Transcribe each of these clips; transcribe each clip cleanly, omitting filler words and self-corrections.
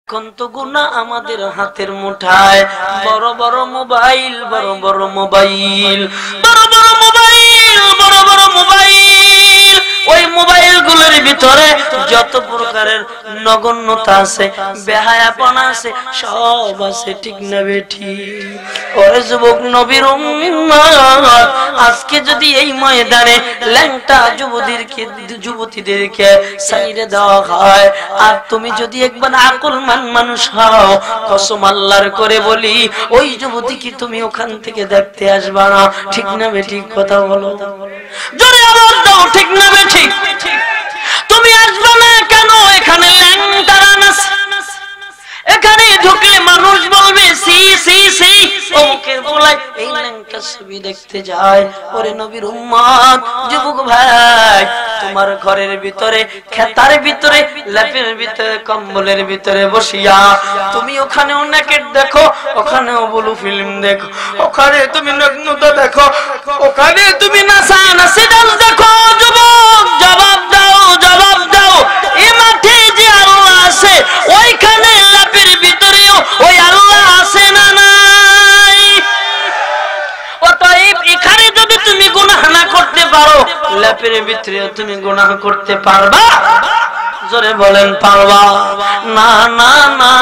এখন তো গুনাহ আমাদের হাতের মুঠায়, বড় বড় মোবাইল, বড় বড় মোবাইল, বড় বড় মোবাইল, বড় বড় মোবাইল। ওই মোবাইলগুলোর ভিতরে যত প্রকারের নগণ্যতা আছে, বেহায়াপনা আছে, সব আছে, ঠিক না বেঠিক? ওরে যুবক নবীর উম্মত, আজকে যদি এই ময়দানে ল্যাংটা যুবতীদেরকে সাইরে দেওয়া হয়, আর তুমি যদি একবার আকলমান মানুষ হও, কসম আল্লাহর করে বলি, ওই যুবতী কি তুমি ওখান থেকে দেখতে আসবা না? ঠিক না বেঠিক? কথা বলো, জোরে আওয়াজ দাও, ঠিক না বেঠিক? তুমি আসবে না কেন? এখানে ল্যাংটারা আছে, এখানে ঢুকলে মানুষ বলবে সি সি সি, ওকের বলাই এই ল্যাংটা ছবি দেখতে যায়। ওরে নবীর উম্মত, যুবক ভাই, তোমার ঘরের ভিতরে, খেতার ভিতরে, ল্যাপের ভিতরে, কম্বলের ভিতরে বসিয়া তুমি ওখানেও নেকেট দেখো, ওখানেও ব্লু ফিল্ম দেখো, ওখানে তুমি নগ্নতা দেখো, ওখানে তুমি নাচা নাচি ডান্স দেখো। যুবক জবাব দাও, জবাব দাও, এই মাঠে যে আল্লাহ আছে, ওইখানে ল্যাপের ভিতরেও ওই আল্লাহ আছে না নাই? অতএব এখানে যদি তুমি গুনাহ না করতে পারো, ল্যাপের ভিতরেও তুমি গুনাহ করতে পারবা? জোরে বলেন, পারবা? না না না,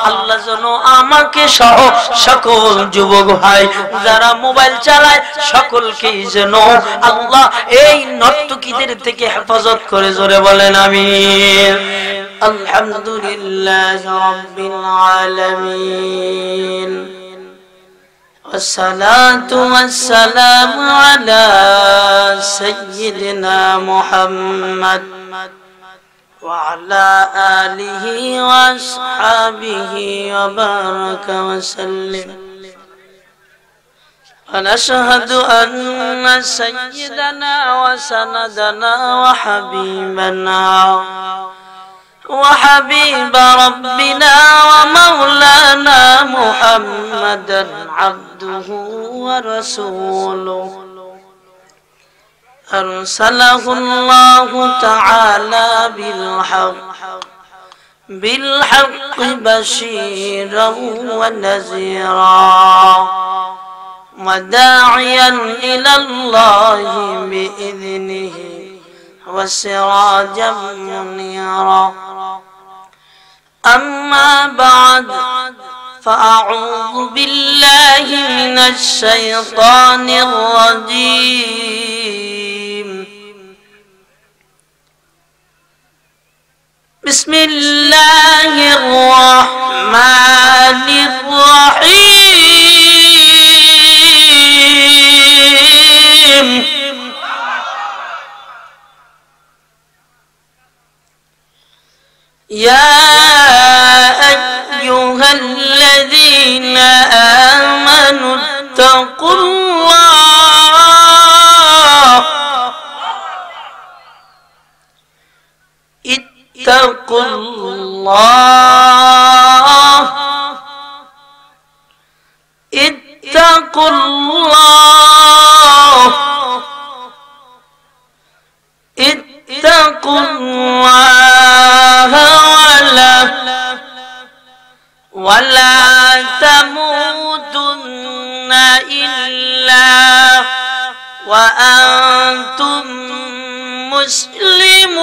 আল্লাহ যেন আমাকে সহ সকল যুবক ভাই যারা মোবাইল চালায় সকলকেই যেন আল্লাহ এই নর্তকীদের থেকে হেফাজত করে। জোরে বলেন আমিন। আলহামদুলিল্লাহ রাব্বিল আলামিন, والصلاة والسلام على سيدنا محمد وعلى آله وأصحابه وبارك وسلم. ونشهد أن سيدنا وسندنا وحبيبنا وحبيب ربنا ومولانا محمدا عبده ورسوله أرسله الله تعالى بالحق بشيرا ونذيرا وداعيا إلى الله بإذنه وسراجا منيرا. أما بعد، فأعوذ بالله من الشيطان الرجيم. بسم الله الرحمن الرحيم. يا أيها الذين آمنوا اتقوا الله، اتقوا الله، اتقوا الله، اتقوا الله ولا تموتن إلا وأنتم مسلمون.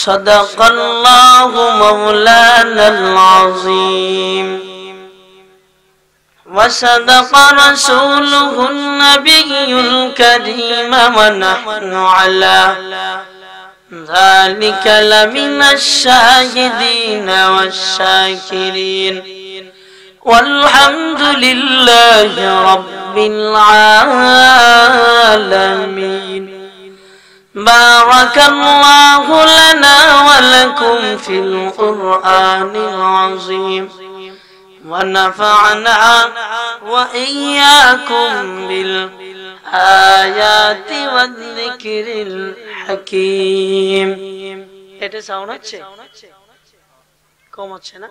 صدق الله مولانا العظيم، وصدق رسوله النبي الكريم، ونحن على ذلك لمن الشاهدين والشاكرين، والحمد لله رب العالمين. بارك الله لنا ولكم في القرآن العظيم، ونفعنا وإياكم بالآيات والذكر الحكيم. এটা সাউন্ড হচ্ছে? কম হচ্ছে না?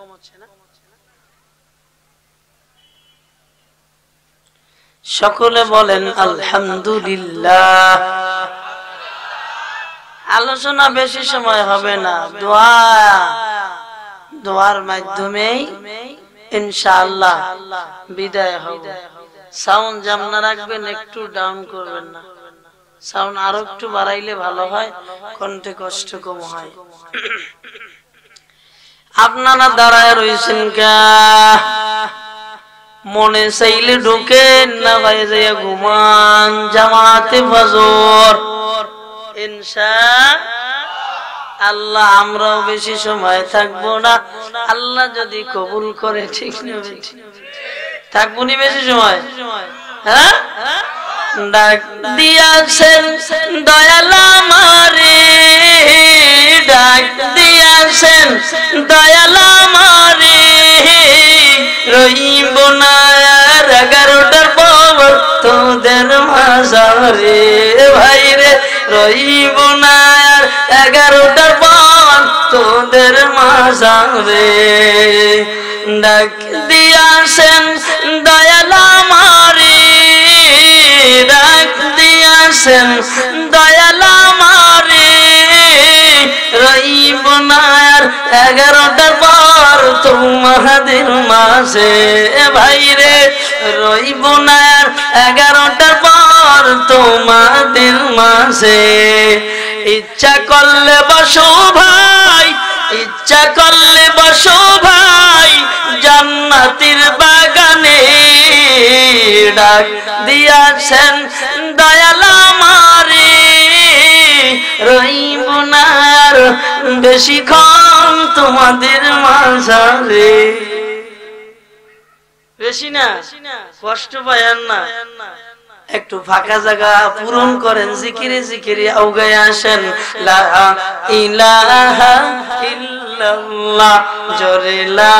সকলে বলেন আলহামদুলিল্লাহ। আলোচনা বেশি সময় হবে না, দোয়ার মাধ্যমেই ইনশাআল্লাহ বিদায় হবে। সাউন্ড জামনা রাখবেন, একটু ডাউন করবেন না। সাউন্ড আরো একটু বাড়াইলে ভালো হয়, কণ্ঠে কষ্ট কম হয়। আপনারা দাঁড়ায় রয়েছেন কা? মনে চাইলে ঢুকেন, না ভাই যাইয়া ঘুমান। জামাতে ফজর ইনশাআল্লাহ। আমরাও বেশি সময় থাকবো না, আল্লাহ যদি কবুল করে। ঠিক না? থাকবো নি বেশি সময়? হ্যাঁ, ডাক দিয়াছেন দয়াল আমারে, ডাক দিয়াছেন দয়াল আমারে, রইব না আর 11টার পর তোদের মাঝারে। ভাই রে, রইব না আর 11টার পর তোদের মাঝারে। ডাক দিয়াছেন দয়াল আমারে, ডাক দিয়াছেন দয়াল আমারে, রইব না আর 11টার পর তোমাদের মাঝে। ভাই রে, রইব না আর 11টার পর তোমাদের মাঝে। ইচ্ছা করলে বসো ভাই, ইচ্ছা করলে বসো ভাই জান্নাতের বাগানে। ডাক দিয়াছেন দয়াল আমারে, রইব না আর বেশিক্ষণ তোমাদের মাঝারে। বেশি না, কষ্ট পায়েন না, একটু ফাঁকা জায়গা পূরণ করেন, জিকিরে জিকিরে আউগায় আসেন। লা ইলাহা ইল্লাল্লাহ, জোরে লা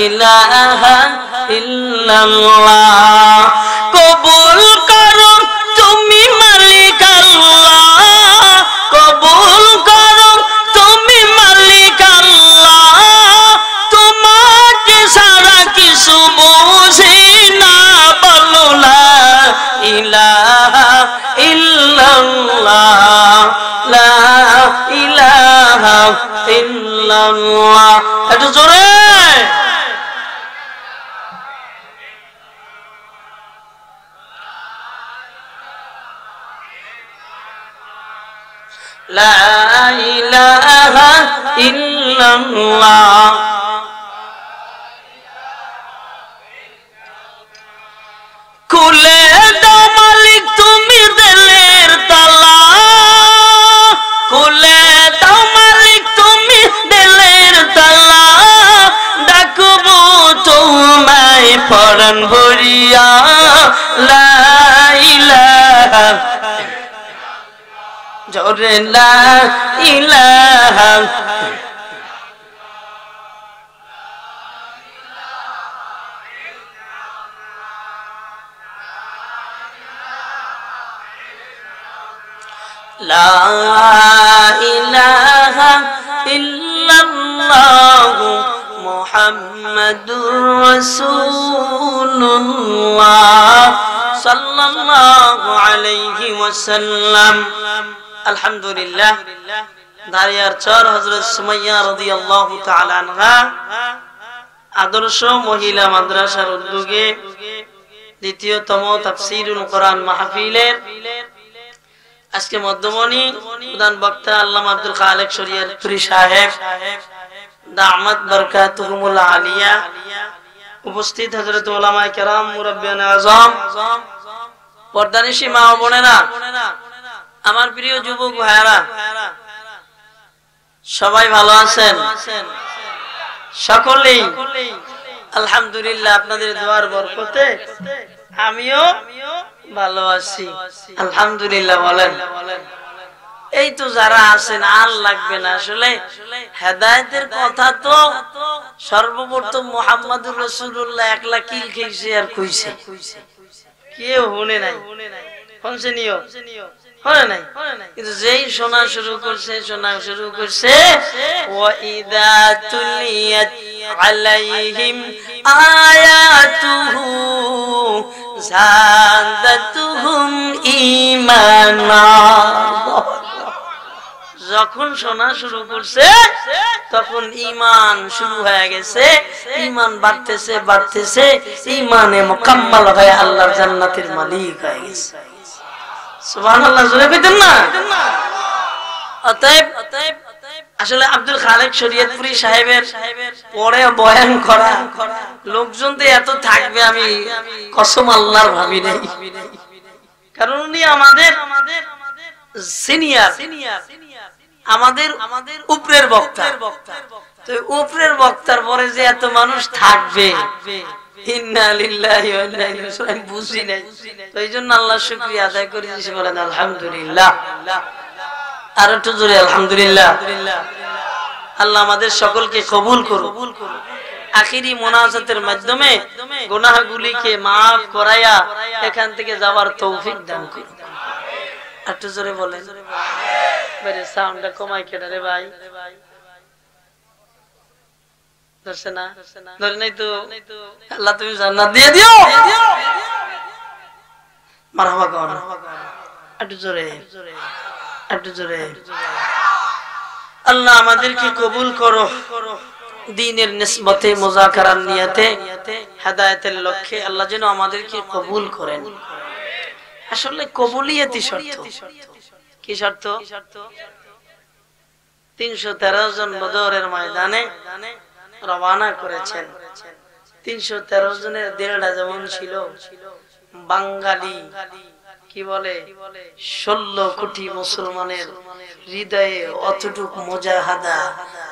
ইলাহা ইল্লাল্লাহ। কবুল করো তুমি মালিক আল্লাহ, কবুল করো তুমি মালিক আল্লাহ, তোমাকে ছাড়া কিছু বুঝি না। বলো লা ইলাহা ইল্লাল্লাহ, লা ইলাহা ইল্লাল্লাহ। একটু জোরে। লা ইলাহা ইল্লাল্লাহ। খুলে দাও মালিক তুমি দিলের তালা, খুলে দাও মালিক তুমি দিলের তালা, ডাকবো তোমায় পরাণ ভরিয়া। লা ইলাহা, জোরে লা ইলাহা, লা ইলাহা ইল্লাল্লাহু মুহাম্মাদুর রাসূলুল্লাহ সাল্লাল্লাহু আলাইহি ওয়াসাল্লাম। আলহামদুলিল্লাহ। দারিয়ার চর হযরত সুমাইয়া রাদিয়াল্লাহু তাআলা আনহা আদর্শ মহিলা মাদ্রাসার উদ্যোগে দ্বিতীয়তম তাফসীরুল কোরআন মাহফিলের আজকে মধ্যমণি প্রধান বক্তা আল্লামা আব্দুল খালেক শরীয়তপুরী সাহেব দামাত বরকাতুহুমুল আলিয়া, উপস্থিত হযরত উলামায়ে কেরাম, মুরব্বিয়ানে আযম, পর্দানিশী মা ও বোনেরা, আমার প্রিয় যুবক ভাইরা, সবাই ভালো আছেন? সকলেই আলহামদুলিল্লাহ। আপনাদের দোয়ার বরকতে আমিও ভালো আছি আলহামদুলিল্লাহ। বলেন, এই তো যারা আছেন আর লাগবে না। আসলে হেদায়েতের কথা তো সর্বপ্রথম মুহাম্মদুর রাসূলুল্লাহ একলা কিল খেয়েছে আর কইছে, কেউ শুনে নাই। শুনছে নিও হয় নাই, কিন্তু যেই শোনা শুরু করছে ওয়াইদা তুলিয়াত আলাইহিম আয়াতুহু যাদাতুহুম ঈমানা। যখন শোনা শুরু করছে তখন ঈমান শুরু হয়ে গেছে, ঈমান বাড়তেছে, ঈমানে মুকাম্মাল হয়ে আল্লাহর জান্নাতের মালিক হয়ে গেছে। সুবহানাল্লাহ, জোরে কইতেন না? অতএব আসলে আব্দুল খালেক শরীয়তপুরী সাহেবের পরে বয়ান করা লোকজন তো এত থাকবে আমি কসম আল্লাহর ভাবি নাই, কারণ উনি আমাদের সিনিয়র, আমাদের উপরের বক্তা। তো উপরের বক্তার পরে যে এত মানুষ থাকবে ইন্না লিল্লাহি ওয়া ইন্না ইলাইহি রাজিউন বুঝি নাই। তো এইজন্য আল্লাহর শুকরিয়া আদায় করি, বলেন আলহামদুলিল্লাহ। আর একটু জোরে আলহামদুলিল্লাহ। আল্লাহ আমাদের সকলকে কবুল করুন। আখিরি মোনাজাতের মাধ্যমে গুনাহগুলিকে maaf করায়া এখান থেকে যাওয়ার তৌফিক দান করুন। একটু জোরে বলেন। বাইরে সাউন্ডটা কমাই কেটে রে ভাই, ধরছে না? ধরে নাই তো? আল্লাহ তুমি জান্নাত দিয়ে দিও। মারহাবা কোন, একটু জোরে, একটু জোরে। আল্লাহ আমাদেরকে কবুল করো, দ্বীনের নিসবতে মুযাকারার নিয়তে হেদায়েতের লক্ষ্যে আল্লাহ যেন আমাদেরকে কবুল করেন। আসলে কবুলিয়তই শর্ত। কি শর্ত? 313 জন বদরের ময়দানে রওনা করেছেন। 313 জনের 1.5 যেমন ছিল বাঙালি, কি বলে 16 কোটি মুসলমানের হৃদয়ে অতটুক মুজাহাদা,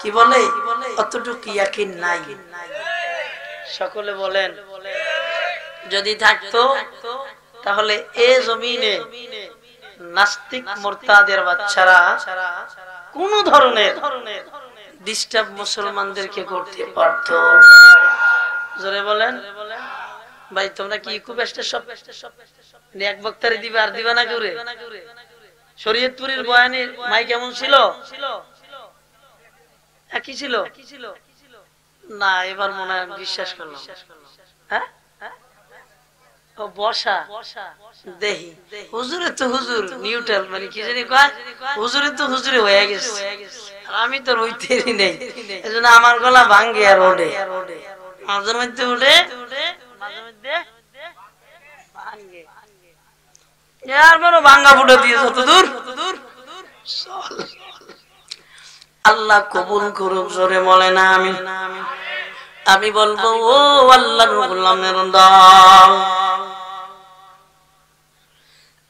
কি বলে অতটুক ইয়াকিন নাই। সকলে বলেন যদি থাকতো তাহলে এ জমিনে নাস্তিক মুরতাদের বাচ্চারা কোন ধরনের ডিস্টার্ব মুসলমানদেরকে করতে পারত? জোরে বলেন ভাই, তোমরা কি খুব সব এক বক্তারে দিবে আর দিবা না করে? শরীয়তপুরের বয়ানে মাই কেমন ছিল? একই ছিল না? এবার মনে হয় বিশ্বাস করলাম। হ্যাঁ বসা দেহি হুজুরে তো হুজুর নিউট্রাল, মানে কি জানি কয় হুজুরে তো হুজুরে হয়ে গেছে, আমি তো রইতেই নেই। এজন্য আমার গলা ভাঙ্গে আর ওঠে, মাঝে মধ্যে উঠে মাঝে মধ্যে ভাঙ্গে। ভাঙ্গা ফুটে দিয়ে যত দূর আল্লাহ কবুল করুক। জোরে বলে না আমি বলবো ও আল্লাহর গোলামের দল,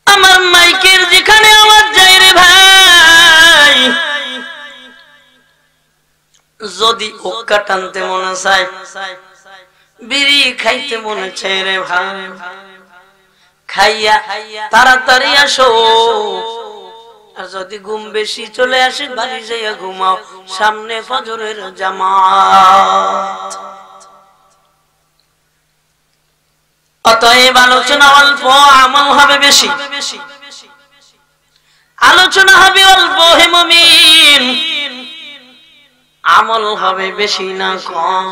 আমার মাইকের যেখানে আওয়াজ যায় রে ভাই, যদি ওক্কা টানতে মনে চায়, বিড়ি খাইতে মনে চায় রে ভাই, খাইয়া তাড়াতাড়ি আসো। আর যদি ঘুম বেশি চলে আসে বাড়ি যাইয়া ঘুমাও, সামনে ফজরের জামাত। অতএব আলোচনা অল্প, আমল হবে বেশি। আলোচনা হবে অল্প হে মুমিন, আমল হবে বেশি না কম।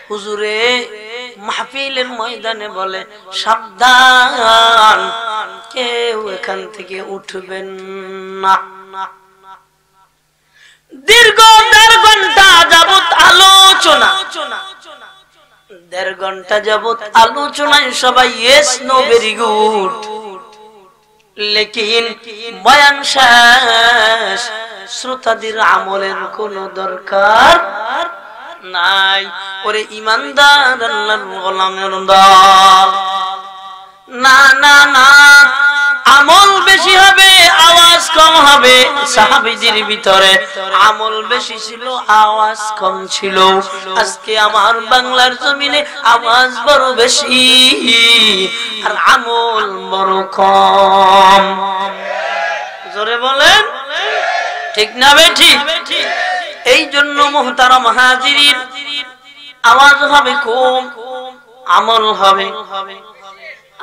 হুজুরে মাহফিলের ময়দানে বলে সাবধান, কেউ এখান থেকে উঠবেন না। দীর্ঘ 1.5 ঘন্টা যাবত আলোচনা, 1.5 ঘন্টা যাবত আলোচনায় সবাই ইয়েস নো ভেরি গুড, লেকিন বয়ান শেষ, শ্রোতাদের আমলের কোনো দরকার নাই। ওরে ইমানদার আল্লাহর গোলামের দল, না না না, আমল বেশি হবে আওয়াজ কম হবে। সাহাবীদের ভিতরে আমল বেশি ছিল, আওয়াজ কম ছিল। আজকে আমার বাংলার জমিনে আওয়াজ বড় বেশি আর আমল বড় কম। জোরে বলেন ঠিক না বেঠিক? এই জন্য মুহতারাম হাজিরিন, আওয়াজ হবে কম, আমল হবে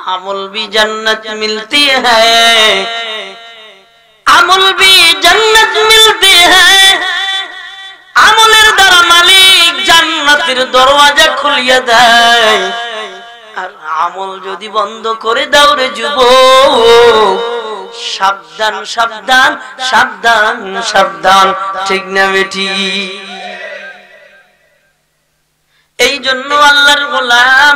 अमल भी जन्नत मिलती है, अमल भी जन्नत मिलती है। আমলের দ্বারা মালিক জান্নাতের দরওয়াজা খুলিয়ে দেয়। আর আমল যদি বন্ধ করে দাও রে যুবক, সাবধান সাবধান সাবধান সাবধান, ঠিক না বেটি? এই জন্য আল্লাহর গোলাম,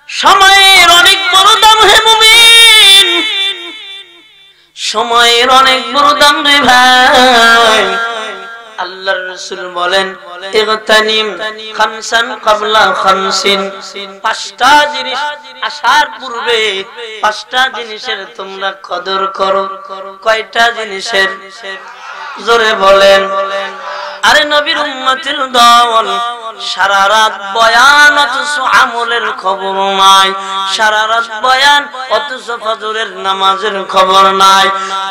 সময়ের অনেক বড় দাম হে মুমিন, সময়ের অনেক বড় দাম রে ভাই। আল্লাহর রাসূল বলেন, ইগতানিম খামসান ক্বাবলা খামসিন, পাঁচটা জিনিস আসার পূর্বে পাঁচটা জিনিসের তোমরা কদর করো। কয়টা জিনিসের? জোরে বলেন। আরে নবীর উম্মতের দল, সারা রাত বয়ান অথচ আমলের খবর নাই, সারা রাত বয়ান অথচ ফজরের নামাজের খবর নাই।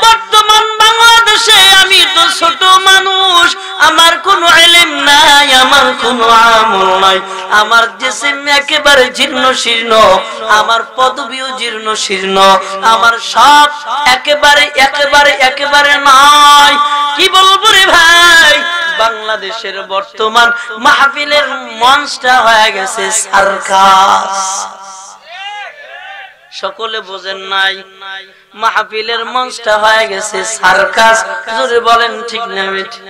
বর্তমান বাংলাদেশে আমি তো ছোট মানুষ, আমার কোনো ইলম নাই, আমার কোনো আমল নাই, আমার জিসিম একেবারে জীর্ণ শীর্ণ, আমার পদবিও জীর্ণ শীর্ণ, আমার সব একেবারে একেবারে একেবারে নাই। কি বলবো রে ভাই, বাংলাদেশের বর্তমান মাহফিলের মঞ্চটা হয়ে গেছে সার্কাস। সকলে বোঝেন নাই? মাহফিলের মঞ্চটা হয়ে গেছে সার্কাস। জোরে বলেন ঠিক না বেঠিক?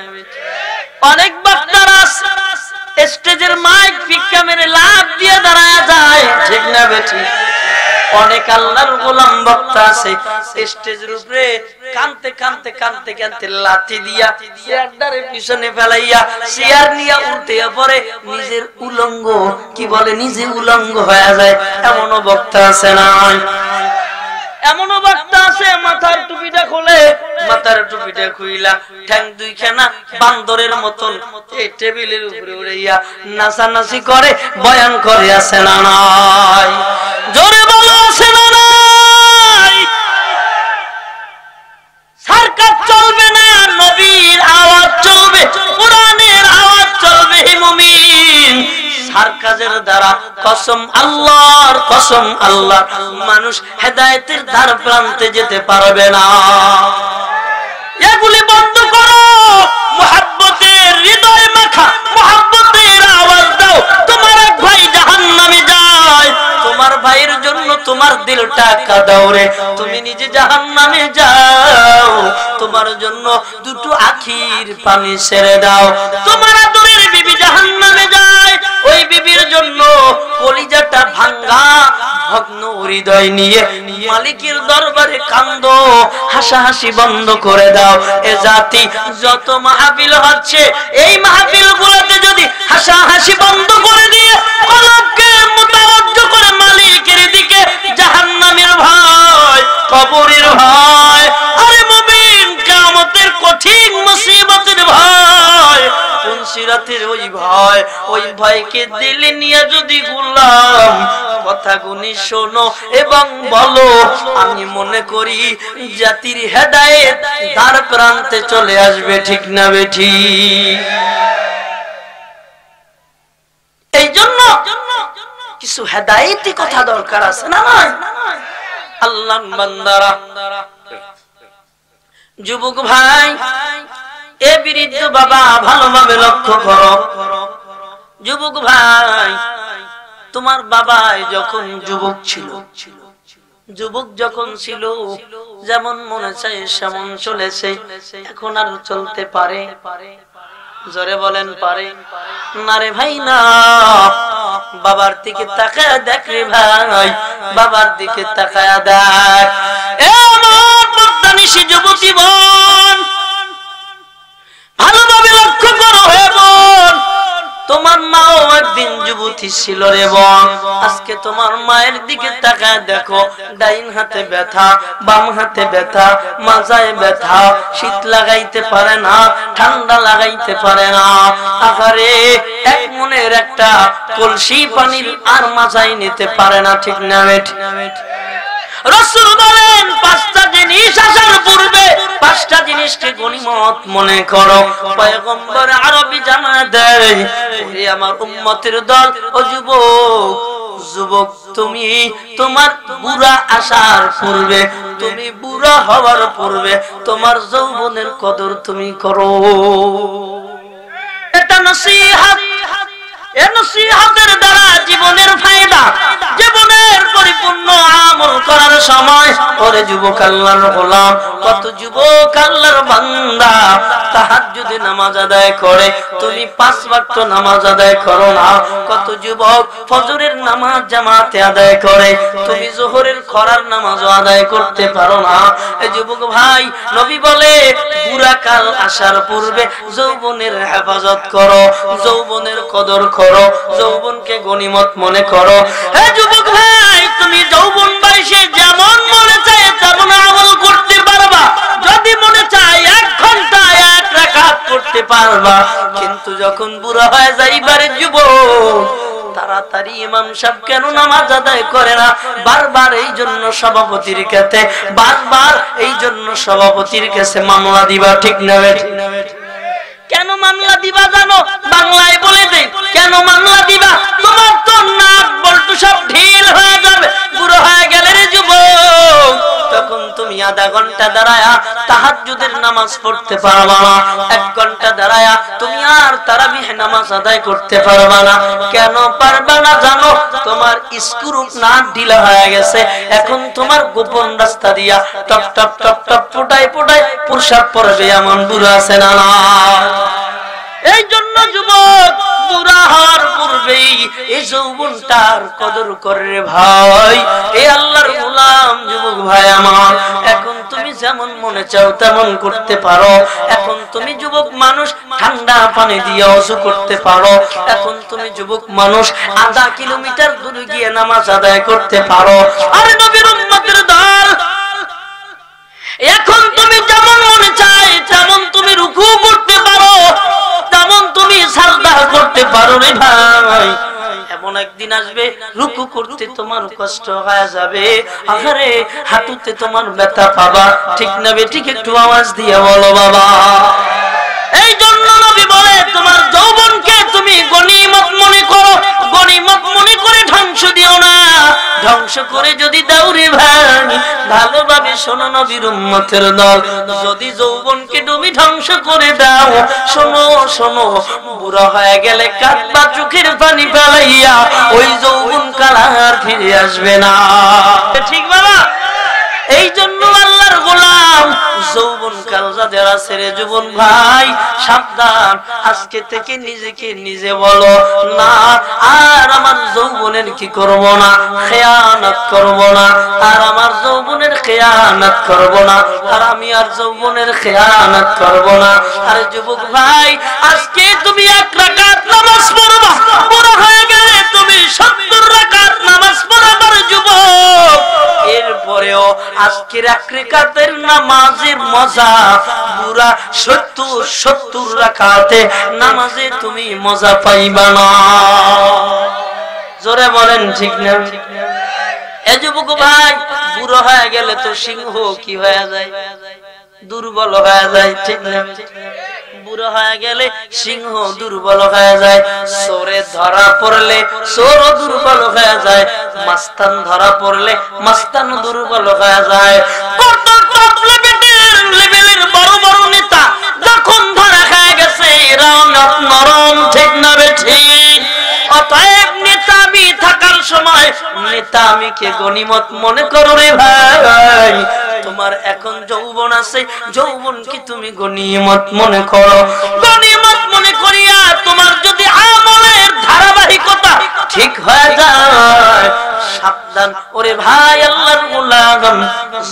অনেক বক্তারা স্টেজের মাইক ফিক্কা মেরে লাফ দিয়ে দাঁড়ায় যায়, ঠিক না বেঠিক? অনেক আল্লাহর গোলাম বক্তা আছে স্টেজের উপরে কানতে কানতে কানতে কানতে লাথি দিয়া চেয়ারটারে পিছনে ফেলাইয়া চেয়ার নিয়ে উল্টে পড়ে, নিজের উলঙ্গ, কি বলে, নিজে উলঙ্গ হয়ে যায়। এমনও বক্তা আছে না? এমনও বক্তা আছে মাথার টুপিটা খোলে, মাথার টুপিটা খুইলা ঠ্যাং দুইখানা বান্দরের মতন এই টেবিলের উপরে উড়াইয়া নাচানাচি করে, বয়ান করে, আছে না নাই? জোরে বলো, আছে না নাই? সার্কাস চলবে না, নবীর আওয়াজ চলবে, কোরআনের আওয়াজ চলবে। হে মুমিন, সার্কাসের দ্বারা কসম আল্লাহর, কসম আল্লাহ, মানুষ হেদায়েতের দ্বার প্রান্তে যেতে পারবে না। এগুলি বন্ধ করো, মুহাব্বতের হৃদয় মাখা মুহাব্বতের আওয়াজ দাও। তোমার এক ভাই জাহান্নামে যায়, তোমার ভাইয়ের জন্য তোমার দিলটা কাঁদাও রে। তুমি নিজে জাহান্নামে যাও, তোমার জন্য দুটো আখির পানি ছেড়ে দাও। তোমার আদরের বিবি জাহান্নামে যায়, ওই বিবির জন্য কলিজাটা ভাঙ্গা ভগ্ন হৃদয় নিয়ে মালিকের দরবারে কান্দো, হাসাহাসি বন্ধ করে দাও। এ জাতি যত মাহফিল হচ্ছে, এই মাহফিল গুলোতে যদি হাসাহাসি বন্ধ করে দিয়ে কলবকে মুতাওয়াজ্জো করে মালিকের দিকে, জাহান্নামের ভয়, কবরের ভয়, আরে মুমিন কিয়ামতের কঠিন মুসিবতের ভয়, পুনসিরাতের ওই ভয়, ওই ভয়কে দিলে নিয়ে যদি গোলাম কথাগুলি শোনো এবং বলো, আমি মনে করি জাতির হেদায়েত দ্বার প্রান্তে চলে আসবে, ঠিক না বেঠিক? এই জন্য কিছু হেদায়েতি কথা দরকার আছে না? আল্লাহর বান্দারা, যুবক ভাই, এ বৃদ্ধ বাবা, ভালোভাবে লক্ষ্য করো। যুবক ভাই, তোমার বাবা যখন যুবক ছিল, যুবক যখন ছিল, যেমন মনে চায় সেমন চলেছে, এখন আর চলতে পারে? জোরে বলেন, পারে না রে ভাই? না। বাবার দিকে তাকায় দেখ রে ভাই, বাবার দিকে তাকায় দেখ। এ আমার পদ্মানিশী যুবতী বোন, ভালোভাবে লক্ষ্য করো হে বোন। তোমার মাও একদিন যুবতী ছিল রে বোন, আজকে তোমার মায়ের দিকে তাকায় দেখো, ডাইন হাতে ব্যথা, বাম হাতে ব্যথা, মাজায় ব্যথা, শীত লাগাইতে পারে না, ঠান্ডা লাগাইতে পারে না। আহারে, এক মনের একটা কলসি পানির আর মাজায় নিতে পারে না, ঠিক না বেঠিক? রাসূল বলেন, পাঁচটা জিনিস আসার পূর্বে পাঁচটা জিনিসকে গনিমত মনে করো। পয়গম্বর আরবি জানা দেয়, ওরে আমার উম্মতের দল, ও যুবক, যুবক তুমি তোমার বুড়া আসার পূর্বে, তুমি বুড়া হওয়ার পূর্বে তোমার যৌবনের কদর তুমি করো। এটা নসিহত। এই নসিহতের দ্বারা জীবনের ফায়দা, জীবনের পরিপূর্ণ আমল করার সময়। ওরে যুবক আল্লাহর গোলাম, কত যুবক আল্লাহর বান্দা তাহাজ্জুদে নামাজ আদায় করে, তুমি 5 ওয়াক্ত নামাজ আদায় করো না। কত যুবক ফজরের নামাজ জামাতে আদায় করে, তুমি যোহরের খরার নামাজও আদায় করতে পারো না। এই যুবক ভাই, নবী বলে বুড়া কাল আসার পূর্বে যৌবনের হেফাজত করো, যৌবনের কদর করো, যৌবনকে গনিমত মনে করো। হে যুবক ভাই, তুমি যৌবন বয়সে যেমন মনে চায় তেমন আমল করতে পারবা, যদি মনে চায় 1 ঘন্টা 1 রাকাত করতে পারবা। কিন্তু যখন বুড়া হয়ে যাইবারে যুবক, তাড়াতাড়ি ইমাম সাহেব কেন নামাজ আদায় করে না? বারবার এই জন্য সভাপতির কাছে, বারবার এই জন্য সভাপতির কাছে মামলা দিবা, ঠিক না? কেন মামলা দিবা জানো? বাংলায় বলে দেই, কেন মামলা দিবা? তোমার তো নাক বল্টু সব ঢিল হয়ে যাবে, বুড়ো হয়ে গেলে রে যুবক, তখন তুমি আধা ঘন্টা দাঁড়ায়া তাহাজ্জুদের নামাজ পড়তে পারবা না, 1 ঘন্টা দাঁড়ায়া তুমি আর তারাবিহ নামাজ আদায় করতে পারবা না। কেন পারবা না জানো? তোমার স্ক্রু নাট ঢিলা হয়ে গেছে, এখন তোমার গোপন রাস্তা দিয়া টপ টপ টপ টপ ফুটাই ফুটাই প্রসাব পড়বে, এমন বুড়ো আছে না? এই জন্য যুবক, বুড়া হওয়ার পূর্বেই এই যৌবনটার কদর করে ভাই। এই আল্লাহর গোলাম যুবক ভাই আমার, এখন তুমি যেমন মনে চাও তেমন করতে পারো। এখন তুমি যুবক মানুষ ঠান্ডা পানি দিয়ে ওযু করতে পারো। এখন তুমি যুবক মানুষ আধা কিলোমিটার দূরে গিয়ে নামাজ আদায় করতে পারো। আরে নবীর উম্মতের দল, এখন তুমি যেমন মনে চাই তেমন তুমি রুকু করতে পারো, তেমন তুমি সাজদা করতে পারো রে ভাই। এমন একদিন আসবে রুকু করতে তোমার কষ্ট হয়ে যাবে, আহারে হাঁটুতে তোমার ব্যথা পাবা, ঠিক না বেঠিক? একটু আওয়াজ দিয়ে বলো বাবা। এই জন্য নবী বলে তোমার যৌবনকে তুমি গনিমত মনে করো, গনিমত মনে করে ধ্বংস দিও না। ধ্বংস করে যদি দাও রে ভাই, ভালোভাবে শোনো নবীর উম্মতের দল, যদি যৌবনকে তুমি ধ্বংস করে দাও, শোনো শোনো, বুড়া হয়ে গেলে কাঁদবা চোখের পানি ফেলাইয়া, ওই যৌবন কাল আর ফিরে আসবে না, ঠিক বাবা? এই জন্য আল্লাহর গোলাম, যৌবন কাল যাদের আছে রে যুবন ভাই, সাবধান। আজকে থেকে নিজেকে নিজে বলো, না আর আমার যৌবনের কি করব না, খেয়ানত করব না, আর আমার যৌবনের খেয়ানত করব না, আর আমি আর যৌবনের খেয়ানত করব না। আরে যুবক ভাই, আজকে তুমি 1 রাকাত নামাজ পড়বা, বুড়া হয়ে গেলে তুমি 70 রাকাত নামাজ পড়াবার যুবক। এরপরেও আজকের 1 রাকাতের নামাজের মজা পুরা 70 রাকাতে নামাজে তুমি মজা পাইবা না। জোরে বলেন ঠিক না? এ যুবক ভাই, বুড়ো হয়ে গেলে তো সিংহ কি হয়ে যায়? দুর্বল হয়ে যায়, ঠিক না? বুড়ো হয়ে গেলে সিংহ দুর্বল হয়ে যায়, চোরে ধরা পড়লে চোর দুর্বল হয়ে যায়, মাস্তান ধরা পড়লে মাস্তান দুর্বল হয়ে যায়। কত টপ লেভেলের বড় বড় নেতা যখন ধরা খেয়ে গেছে, এরাও নরম, ঠিক না বেঠিক? অতএব নেতামি থাকার সময় নেতামিকে গনিমত মনে করো রে ভাই। তোমার এখন যৌবন আছে, যৌবন কি তুমি গনিমত মনে করো। গনিমত মনে করিয়া তোমার যদি আমলের ধারাবাহিকতা ঠিক হয়ে যায়, সাবধান ওরে ভাই আল্লাহর গোলাম,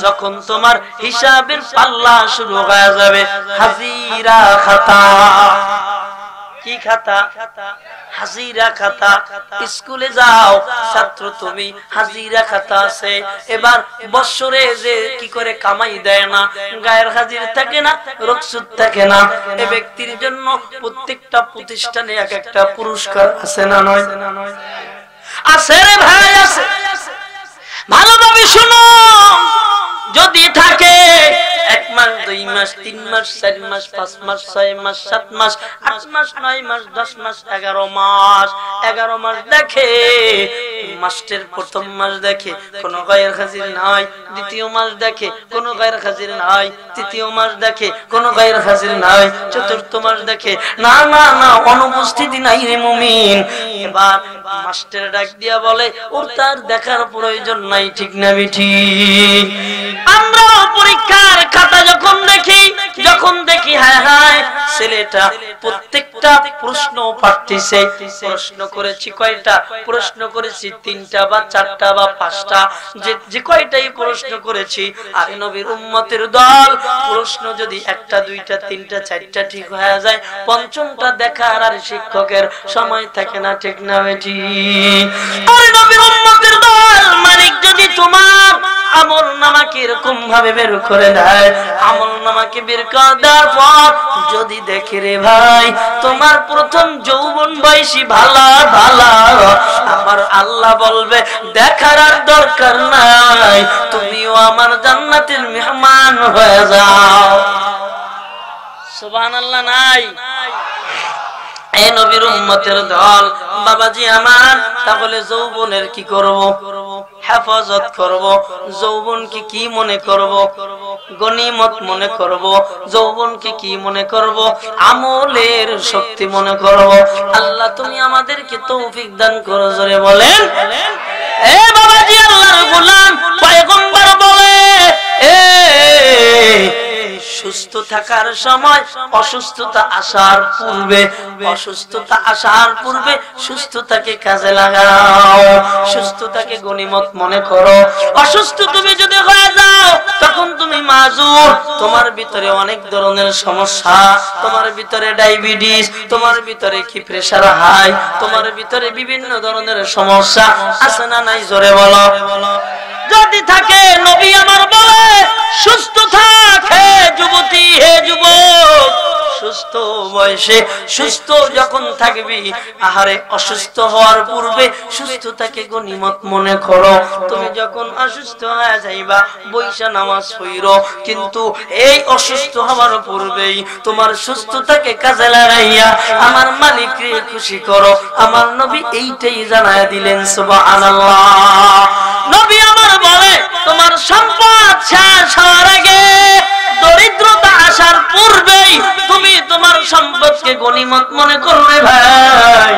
যখন তোমার হিসাবের পাল্লা শুরু হয়ে যাবে, হাজিরা খাতা। কি খাতা? হাজিরা খাতা। স্কুলে যাও ছাত্র তুমি, হাজিরা খাতা আছে। এবার বছরে যে কি করে কামাই দেয় না, গায়ের হাজির থাকে না, রকসুদ থাকে না, এ ব্যক্তির জন্য প্রত্যেকটা প্রতিষ্ঠানে এক একটা পুরস্কার আছে না নয়? আছে রে ভাই, আছে। ভালোভাবে শোনো, যদি থাকে 1 মাস 2 মাস 3 মাস 4 মাস 5 মাস 6 মাস 7 মাস 8 মাস 9 মাস 10 মাস 11 মাস 11 মাস দেখে মাসের প্রথম মাস দেখে কোনো গায়ের হাজির নাই, দ্বিতীয় মাস দেখে কোনো গায়ের হাজির নাই, তৃতীয় মাস দেখে কোনো গায়ের হাজির নাই, চতুর্থ মাস দেখে না না না অনুপস্থিতি নাই রে মুমিন। এবার মাস্টার ডাক দিয়া বলে ওর তার দেখার প্রয়োজন নাই, ঠিক না ঠিক? আমরা পরীক্ষার খাতা যখন দেখি হায় হায় ছেলেটা প্রত্যেকটা প্রশ্ন পারতেছে। প্রশ্ন করেছি কয়টা? প্রশ্ন করেছি 3টা বা 4টা বা 5টা, যে কয়টাই প্রশ্ন করেছি। আর নবীর উম্মতের দল প্রশ্ন যদি 1টা 2টা 3টা 4টা ঠিক হয়ে যায়, 5টা দেখার আর শিক্ষকের সময় থাকে না, ঠিক না বেটি? আর নবীর উম্মতের দল মালিক যদি তোমার আমল নামাকে এরকম ভাবে বের করে দেয়, আমল নামাকে বের করে দেওয়ার পর যদি দেখে রে ভাই তোমার প্রথম যৌবন বয়সী ভালা ভালা, আমার আল্লাহ বলবে দেখার আর দরকার নাই, তুমিও আমার জান্নাতের মেহমান হয়ে যাও। সুবহানাল্লাহ নাই? এই নবীর উম্মতের দল বাবাজি আমার, তাহলে যৌবনের কি করব? হেফাজত করব। যৌবনকে কি মনে করব? গনিমত মনে করব। যৌবনকে কি মনে করব? আমলের শক্তি মনে করব। আল্লাহ তুমি আমাদেরকে তৌফিক দান করো, জোরে বলেন। এ বাবাজি আল্লাহর গোলাম পয়গম্বর বলে সুস্থ থাকার সময় অসুস্থতা আসার পূর্বে, অসুস্থতা আসার পূর্বে সুস্থতাকে কাজে লাগাও, সুস্থতাকে গনিমত মনে করো। অসুস্থ তুমি যদি হয়ে যাও তখন তুমি মাজুর, তোমার ভিতরে অনেক ধরনের সমস্যা, তোমার ভিতরে ডায়াবেটিস, তোমার ভিতরে কি প্রেসার হাই, তোমার ভিতরে বিভিন্ন ধরনের সমস্যা আছে না নাই? জোরে বলো। যদি থাকে নবী আমার বলে সুস্থ থাকে যুবতী, হে যুবক, সুস্থ বয়সে সুস্থ যখন থাকবি, আহারে অসুস্থ হওয়ার পূর্বে সুস্থতাকে গনিমত মনে করো। তুমি যখন অসুস্থ হয়ে যাইবা বৈশা নামাজ পড়ো, কিন্তু এই অসুস্থ হওয়ার পূর্বেই তোমার সুস্থতাকে কাজে লাগাইয়া আমার মালিককে খুশি করো। আমার নবী এইটাই জানায় দিলেন, সুবহানাল্লাহ। নবী আমার বলে তোমার সম্পদ শেষ হওয়ার আগে, দরিদ্রতা আসার পূর্বেই তুমি তোমার সম্পদকে গনিমত মনে করবে ভাই।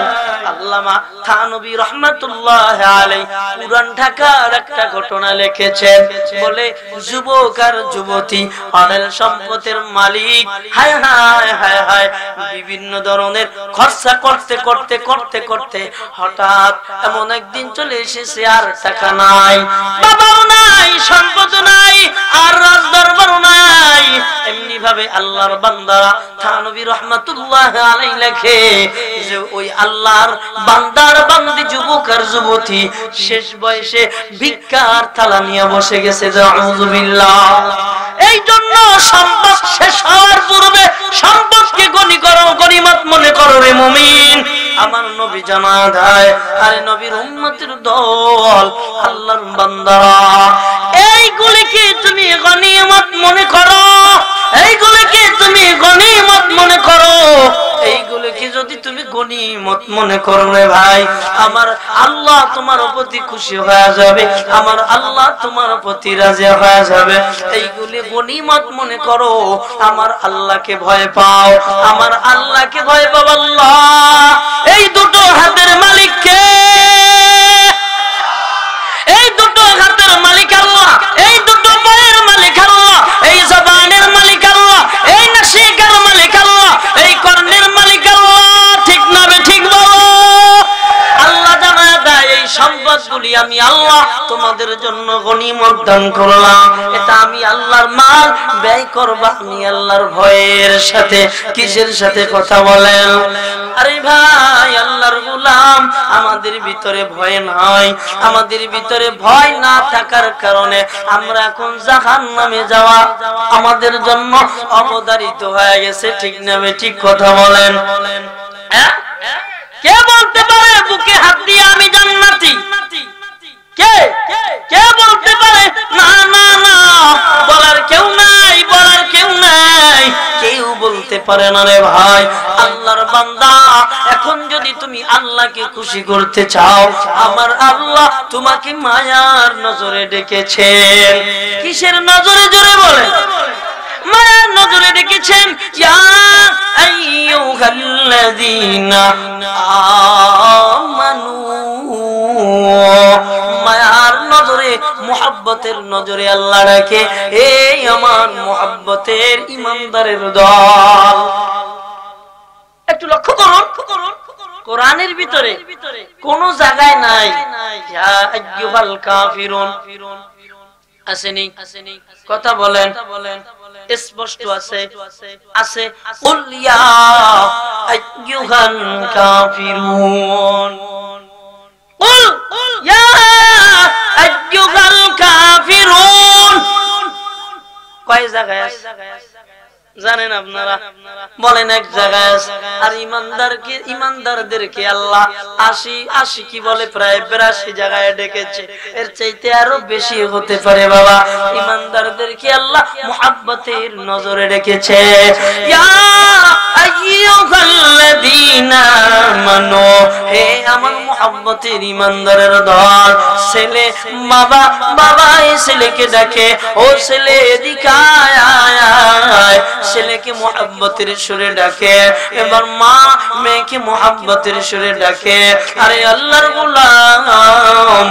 আল্লামা থানবী রাহমাতুল্লাহ আলাইহি পুরান ঢাকার একটা ঘটনা লিখেছেন, বলে যুবক আর যুবতী অনেক সম্পদের মালিক হায় হায় হায় হায় বিভিন্ন ধরনের খরচা করতে করতে করতে করতে হঠাৎ এমন একদিন চলে এসেছে আর টাকা নাই, বাবাও নাই, সম্পদ নাই, আর রাজ দরবারও নাই। এমনি ভাবে আল্লাহর বান্দারা থানবী রাহমাতুল্লাহ আলাইহি লেখে যে ওই আল্লাহর বান্দার বান্দি যুবক আর যুবতী শেষ বয়সে ভিক্ষার থালা নিয়ে বসে গেছে। আউযুবিল্লাহ। এই জন্য সম্পদ শেষ হওয়ার পূর্বে সম্পদকে গনিমত মনে করো রে মুমিন। আমার নবী জানা দেয়, আরে নবীর উম্মতের দল আল্লাহর বান্দারা এইগুলিকে তুমি গনিমত মনে করো, এইগুলিকে তুমি গনিমত মনে করো। এইগুলিকে যদি তুমি গনিমত মনে করো রে ভাই, আমার আল্লাহ তোমার প্রতি খুশি হয়ে যাবে, আমার আল্লাহ তোমার প্রতি রাজি হয়ে যাবে। এইগুলি গনিমত মনে করো, আমার আল্লাহকে ভয় পাও, আমার আল্লাহকে ভয় পাও। আল্লাহ এই দুটো হাতের মালিক কে? এই দুটো হাতের মালিক আল্লাহ, এই দুটো পায়ের মালিক আল্লাহ, এই জবানের মালিক আল্লাহ, এই নাসিকার মালিক আল্লাহ, এই কর্ণের মালিক আল্লাহ, ঠিক না ঠিক বলো? আল্লাহ জানা দেয় এই সম্পদগুলি আমি আল্লাহ তোমাদের জন্য গনিমত দান করলাম, এটা আমি আল্লাহর মাল ব্যয় করবা আমি আল্লাহর ভয়ের সাথে। কিসের সাথে? কথা বলেন। আরে ভাই আল্লাহর গোলাম, আমাদের ভিতরে ভয় নাই, আমাদের ভিতরে ভয় না থাকার কারণে আমরা এখন জাহান্নামে যাওয়া আমাদের জন্য অবধারিত হয়ে গেছে, ঠিক না ঠিক? কথা বলেন। কে বলতে পারে বুকে হাত দিয়ে আমি জান্নাতি? কে কে বলতে পারে? না না না, বলার কেউ নাই, বলার কেউ নাই, কেউ বলতে পারে না রে ভাই। আল্লাহর বান্দা, এখন যদি তুমি তুমি আল্লাহকে খুশি করতে চাও, আমার আল্লাহ তোমাকে মায়ার নজরে ডেকেছেন। কিসের নজরে? জোরে বলেন। মায়ার নজরে ডেকেছেন। ইয়া আইয়ুহাল্লাযীনা আমানু, মায়ার নজরে, মুহাব্বতের নজরে আল্লাহ ডাকে, এই আমার মুহাব্বতের ইমানদারের দল। একটু লক্ষ্য করুন, কোরআনের ভিতরে কোন জায়গায় নাই ইয়া আইয়ুহাল কাফিরুন, আসেনি? কথা বলেন, স্পষ্ট আছে, আছে কুল ইয়া আইয়ুহাল কাফিরুন, কুল ইয়া আইয়ুহাল কাফিরুন। কয় জায়গায় আছে জানেন আপনারা? বলেন এক জায়গায় আছে। আর ইমানদারদেরকে আল্লাহ 80 কি বলে, প্রায় 82 জায়গায় ডেকেছে। এর চাইতে আরো বেশি হতে পারে বাবা। ইমানদারদেরকে আল্লাহ মুহাব্বতের নজরে ডেকেছে। ইয়া আইয়ুহাল্লাযীনা আমানু, হে আমার মুহাব্বতের ইমানদারের দল। ছেলে বাবা, বাবা এই ছেলেকে ডাকে, ও ছেলে এদিকে আয়। ছেলেকে মুহাব্বতের সুরে ডাকে। এবার মা মেয়েকে মুহাব্বতের সুরে ডাকে। আরে আল্লাহর গোলাম,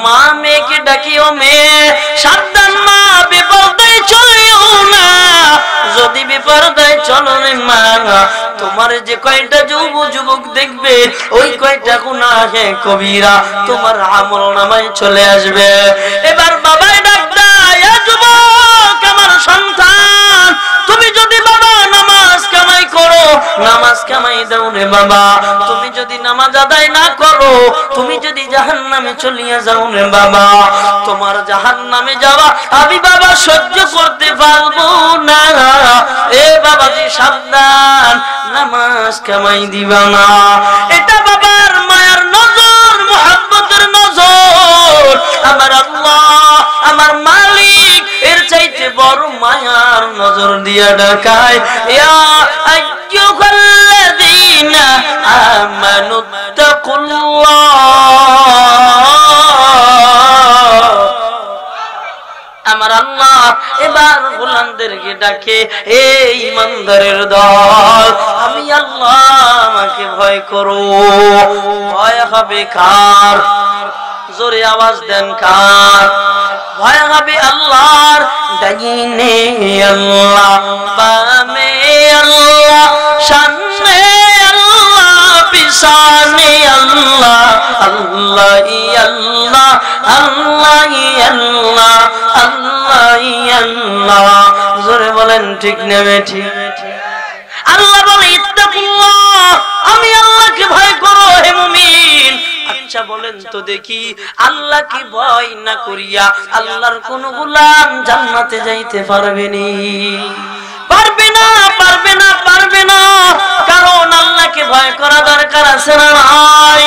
মা মেয়েকে ডাকি, ও মেয়ে সাবধান, মা বিপর্দয় চলিও না। যদি বিপর্দয় চলো রে মা, তোমার যে কয়টা যুবক দেখবে, ওই কয়টা গুনাহে কবিরা তোমার আমল নামায় চলে আসবে। এবার বাবাই ডাক দেয়, যুবক আমার সন্তান, তুমি যদি বাবা নামাজ কামাই করো, নামাজ কামাই দাও রে বাবা। তুমি যদি নামাজ আদায় না করো, তুমি যদি জাহান্নামে চলিয়া যাও রে বাবা, তোমার জাহান্নামে যাওয়া আমি বাবা সহ্য করতে পারবো না। এ বাবাজি সাবধান, নামাজ কামাই দিবা না। এটা বাবার মায়ার নজর, মুহাব্বতের নজর। আমার আল্লাহ, আমার মালিক এর চাইতে বড় মায়ার নজর দিয়া ডাকায়, ইয়া আইয়ুহাল্লাযীনা আমানুত্তাকুল্লাহ। আমার আল্লাহ এবার গোলামদেরকে ডাকে, এই ইমানদারের দল, আমি আল্লাহ আমাকে ভয় করো। ভয় হবে কার? জোরে আওয়াজ দেন, কার ভয় হবে? আল্লাহর। ডাইনে আল্লাহ, বামে আল্লাহ, সামনে আল্লাহ, পিছনে আল্লাহ, আল্লাহ আল্লাহ, আল্লাহ আল্লাহ, আল্লাহ আল্লাহ। জোরে বলেন ঠিক নেবে ঠিক। আল্লাহ বলে ইত্তাকুল্লাহ, আমি আল্লাহকে ভয় করো হে মুমিন। আচ্ছা বলেন তো দেখি, আল্লাহকে ভয় না করিয়া আল্লাহর কোন গোলাম জান্নাতে যাইতে পারবে নি? পারবে না, পারবে না, পারবে না। কারণ আল্লাহকে ভয় করা দরকার আছে না নাই?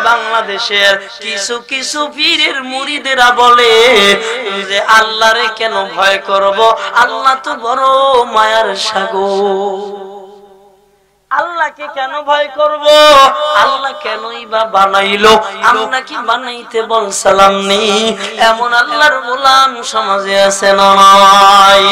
বাংলাদেশের কিছু কিছু পীরের মুরিদেরা বলে যে আল্লাহরে কেন ভয় করব, আল্লাহ তো বড় মায়ার সাগর, আল্লাহকে কেন ভয় করব? আল্লাহ কেনই বা বানাইলো? আমরা কি বানাইতে বলছিলাম নি? এমন আল্লাহর গোলাম সমাজে আছে না নাই?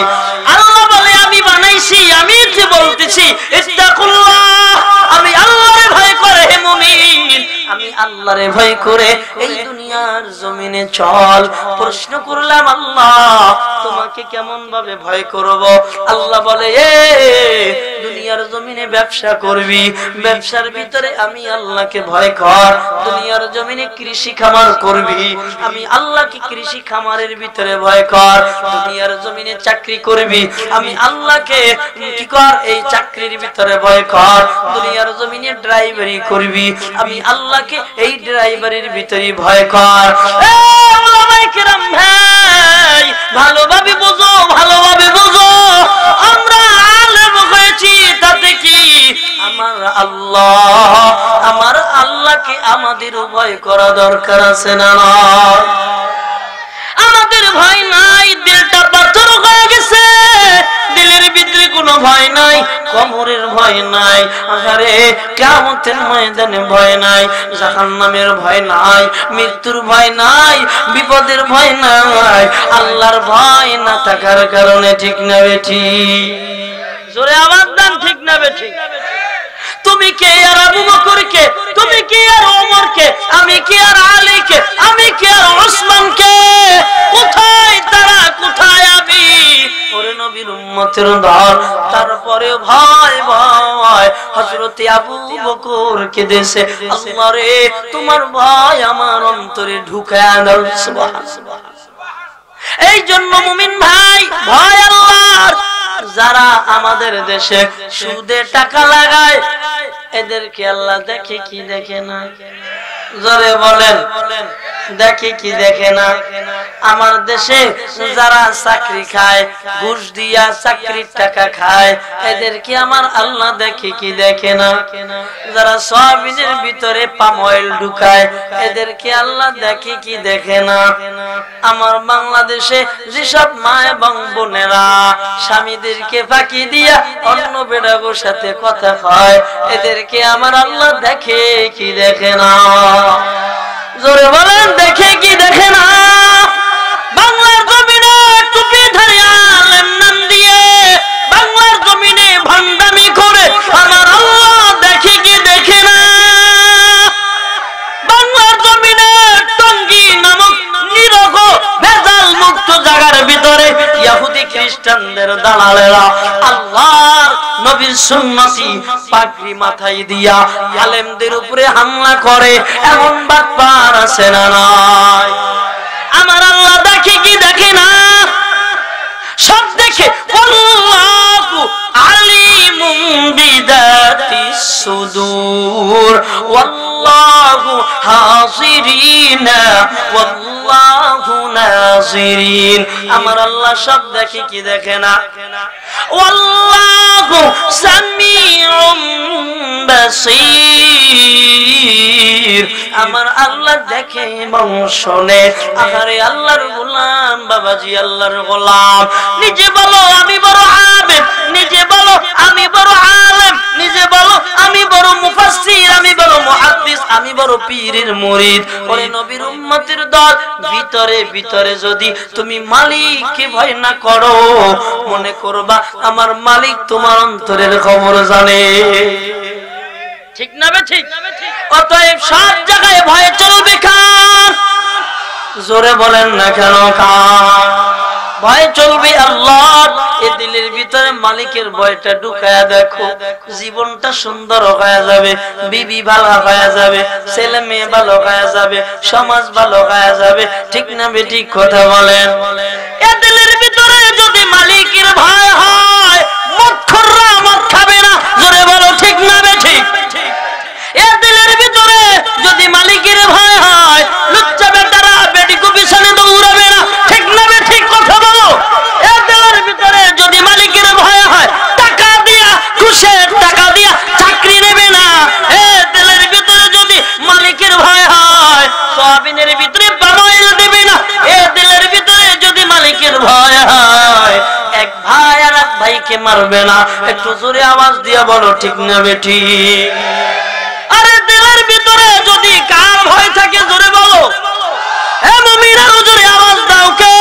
আল্লাহ বলে আমি বানাইছি, আমি যে বলতেছি ইত্তাকুল্লাহ, আমি আল্লাহরে ভয় করে হে মুমিন, আমি আল্লাহরে ভয় করে এই দুনিয়ার জমিনে চল। প্রশ্ন করলাম আল্লাহ তোমাকে কেমন ভাবে ভয় করব? আল্লাহ বলে এ দুনিয়ার জমিনে ব্যবসা করবি, ব্যবসার ভিতরে আমি আল্লাহকে ভয় কর। দুনিয়ার জমিনে কৃষি খামার করবি, আমি আল্লাহকে কৃষি খামারের ভিতরে ভয় কর। দুনিয়ার জমিনে চাকরি করবি, আমি আল্লাহকে কি কর? এই চাকরির ভিতরে ভয় কর। দুনিয়ার জমিনে ড্রাইভারি করবি, আমি আল্লাহকে এই ড্রাইভারির ভিতরে ভয় কর। ভালোভাবে বুঝো, ভালোভাবে বুঝো, আমরা আলেম হয়েছি তাতে কি? আমার আল্লাহ, আমার আল্লাহকে আমাদের ভয় করা দরকার আছে না? আমাদের ভয় নাই, দিলটা পাথর হয়ে গেছে, দিলের ভিতরে কোনো ভয় নাই, কবরের ভয় নাই, আরে কিয়ামতের ময়দানে ভয় নাই, জাহান্নামের ভয় নাই, মৃত্যুর ভয় নাই, বিপদের ভয় নাই, আল্লাহর ভয় না থাকার কারণে। ঠিক না বেঠিক? জোরে আওয়াজ দেন, ঠিক না বেঠিক? তুমি কে আর আবু বকর কে, তুমি কে আর ওমর কে, আমি কে আর আলী কে, আমি কে আর ওসমান কে? কোথায় তারা, কোথায় আমি? ওরে নবীর উম্মতের দল, তারপরে ভয় ভয় হযরত আবু বকর কেঁদেছে, আল্লাহ রে তোমার ভয় আমার অন্তরে ঢুকায়া দাও। সুবহানাল্লাহ। এই জন্য মুমিন ভাই, ভয় আল্লাহর। যারা আমাদের দেশে সুদে টাকা লাগায় এদেরকে আল্লাহ দেখে কি দেখে না? জোরে বলেন, দেখে কি দেখে না? আমার দেশে যারা চাকরি খায়, ঘুষ দিয়া চাকরির টাকা খায়, এদেরকে আমার আল্লাহ দেখে কি দেখে না? যারা সয়াবিনের ভিতরে পাম অয়েল ঢুকায়, এদেরকে আল্লাহ দেখে কি দেখে না? আমার বাংলাদেশে যেসব মা এবং বোনেরা স্বামীদেরকে ফাঁকি দিয়া অন্য বেড়াগোর সাথে কথা কয়, এদেরকে আমার আল্লাহ দেখে কি দেখে না? জোরে বলেন, দেখে কি দেখে না? বাংলার জমিনে টুপিধারী আলেম নাম দিয়ে বাংলার জমিনে ভণ্ডামি করে আমার আল্লাহ দেখে কি দেখে না? বাংলার জমিনে টঙ্গী নামক নিরহ ভেজাল মুক্ত জায়গার ভিতরে ইহুদি খ্রিস্টানদের দালালেরা আল্লাহর নবীর সুন্নতি পাগড়ি মাথায় দিয়া আলেমদের উপরে হামলা করে, এমন বাটপার আছে না নাই? আমার আল্লাহ দেখে কি দেখে না? সব দেখে। আল্লাহু আলিমুম বিদাতিস সুদূর ওয়াল্লাহু হাসিরিনা ওয়াল্লাহু নাসিরিন। আমার আল্লাহ সব দেখে কি দেখে না? ওয়াল্লাহু সামিউম বাসীর। আমার আল্লাহ দেখে এবং শোনে। আরে আল্লাহর গোলাম বাবাজি, আল্লাহর গোলাম, নিজে বলো আমি বড় আবেদ, নিজে বলো আমি বড় আলেম, নিজে বলো আমি বড় মুফাসসির, আমি বড় মুহাদ্দিস, আমি বড় পীরের মুরিদ। ওরে নবীর উম্মতের দল, ভিতরে ভিতরে যদি তুমি মালিককে ভয় না করো, মনে করবা আমার মালিক তোমার অন্তরের খবর জানে। ঠিক না ঠিক? অতএব সব জায়গায় ভয় চলবে কার? জোরে বলেন না কেন কার? ভয় চলবে আল্লাহর। এই দিলের ভিতরে মালিকের ভয়টা ঢুকায়া দেখো, জীবনটা সুন্দর হয়ে যাবে, বিবি ভালো হয়ে যাবে, ছেলে মেয়ে ভালো হয়ে যাবে, সমাজ ভালো হয়ে যাবে। ঠিক না বেঠিক কথা বলেন? এই দিলের ভিতরে যদি মালিকের ভয় হয়, মদখোররা মদ খাবে না। জোরে বলো ঠিক না বেঠিক? এই দিলের ভিতরে যদি মালিকের ভয় হয়, লুচ্চা বেটারা বেটিকু পিছনে দৌড়াবে না। ঠিক না বেঠিক কথা বলো? এই দিলের ভিতরে যদি মালিকের ভয় হয়, টাকা দিয়া, ঘুষের টাকা দিয়া চাকরি নেবে না। এই দিলের ভিতরে যদি মালিকের ভয় হয়, সয়াবিনের ভিতরে পাম অয়েল দেবে না। এই দিলের ভিতরে যদি মালিকের ভয় হয়, এক ভাই আর এক ভাইকে মারবে না। একটু জোরে আওয়াজ দিয়া বলো ঠিক না বেঠিক? আরে দিলের ভিতরে যদি কার ভয় থাকে, জোরে বলো। হে মুমিনা, জোরে আওয়াজ দাও কে?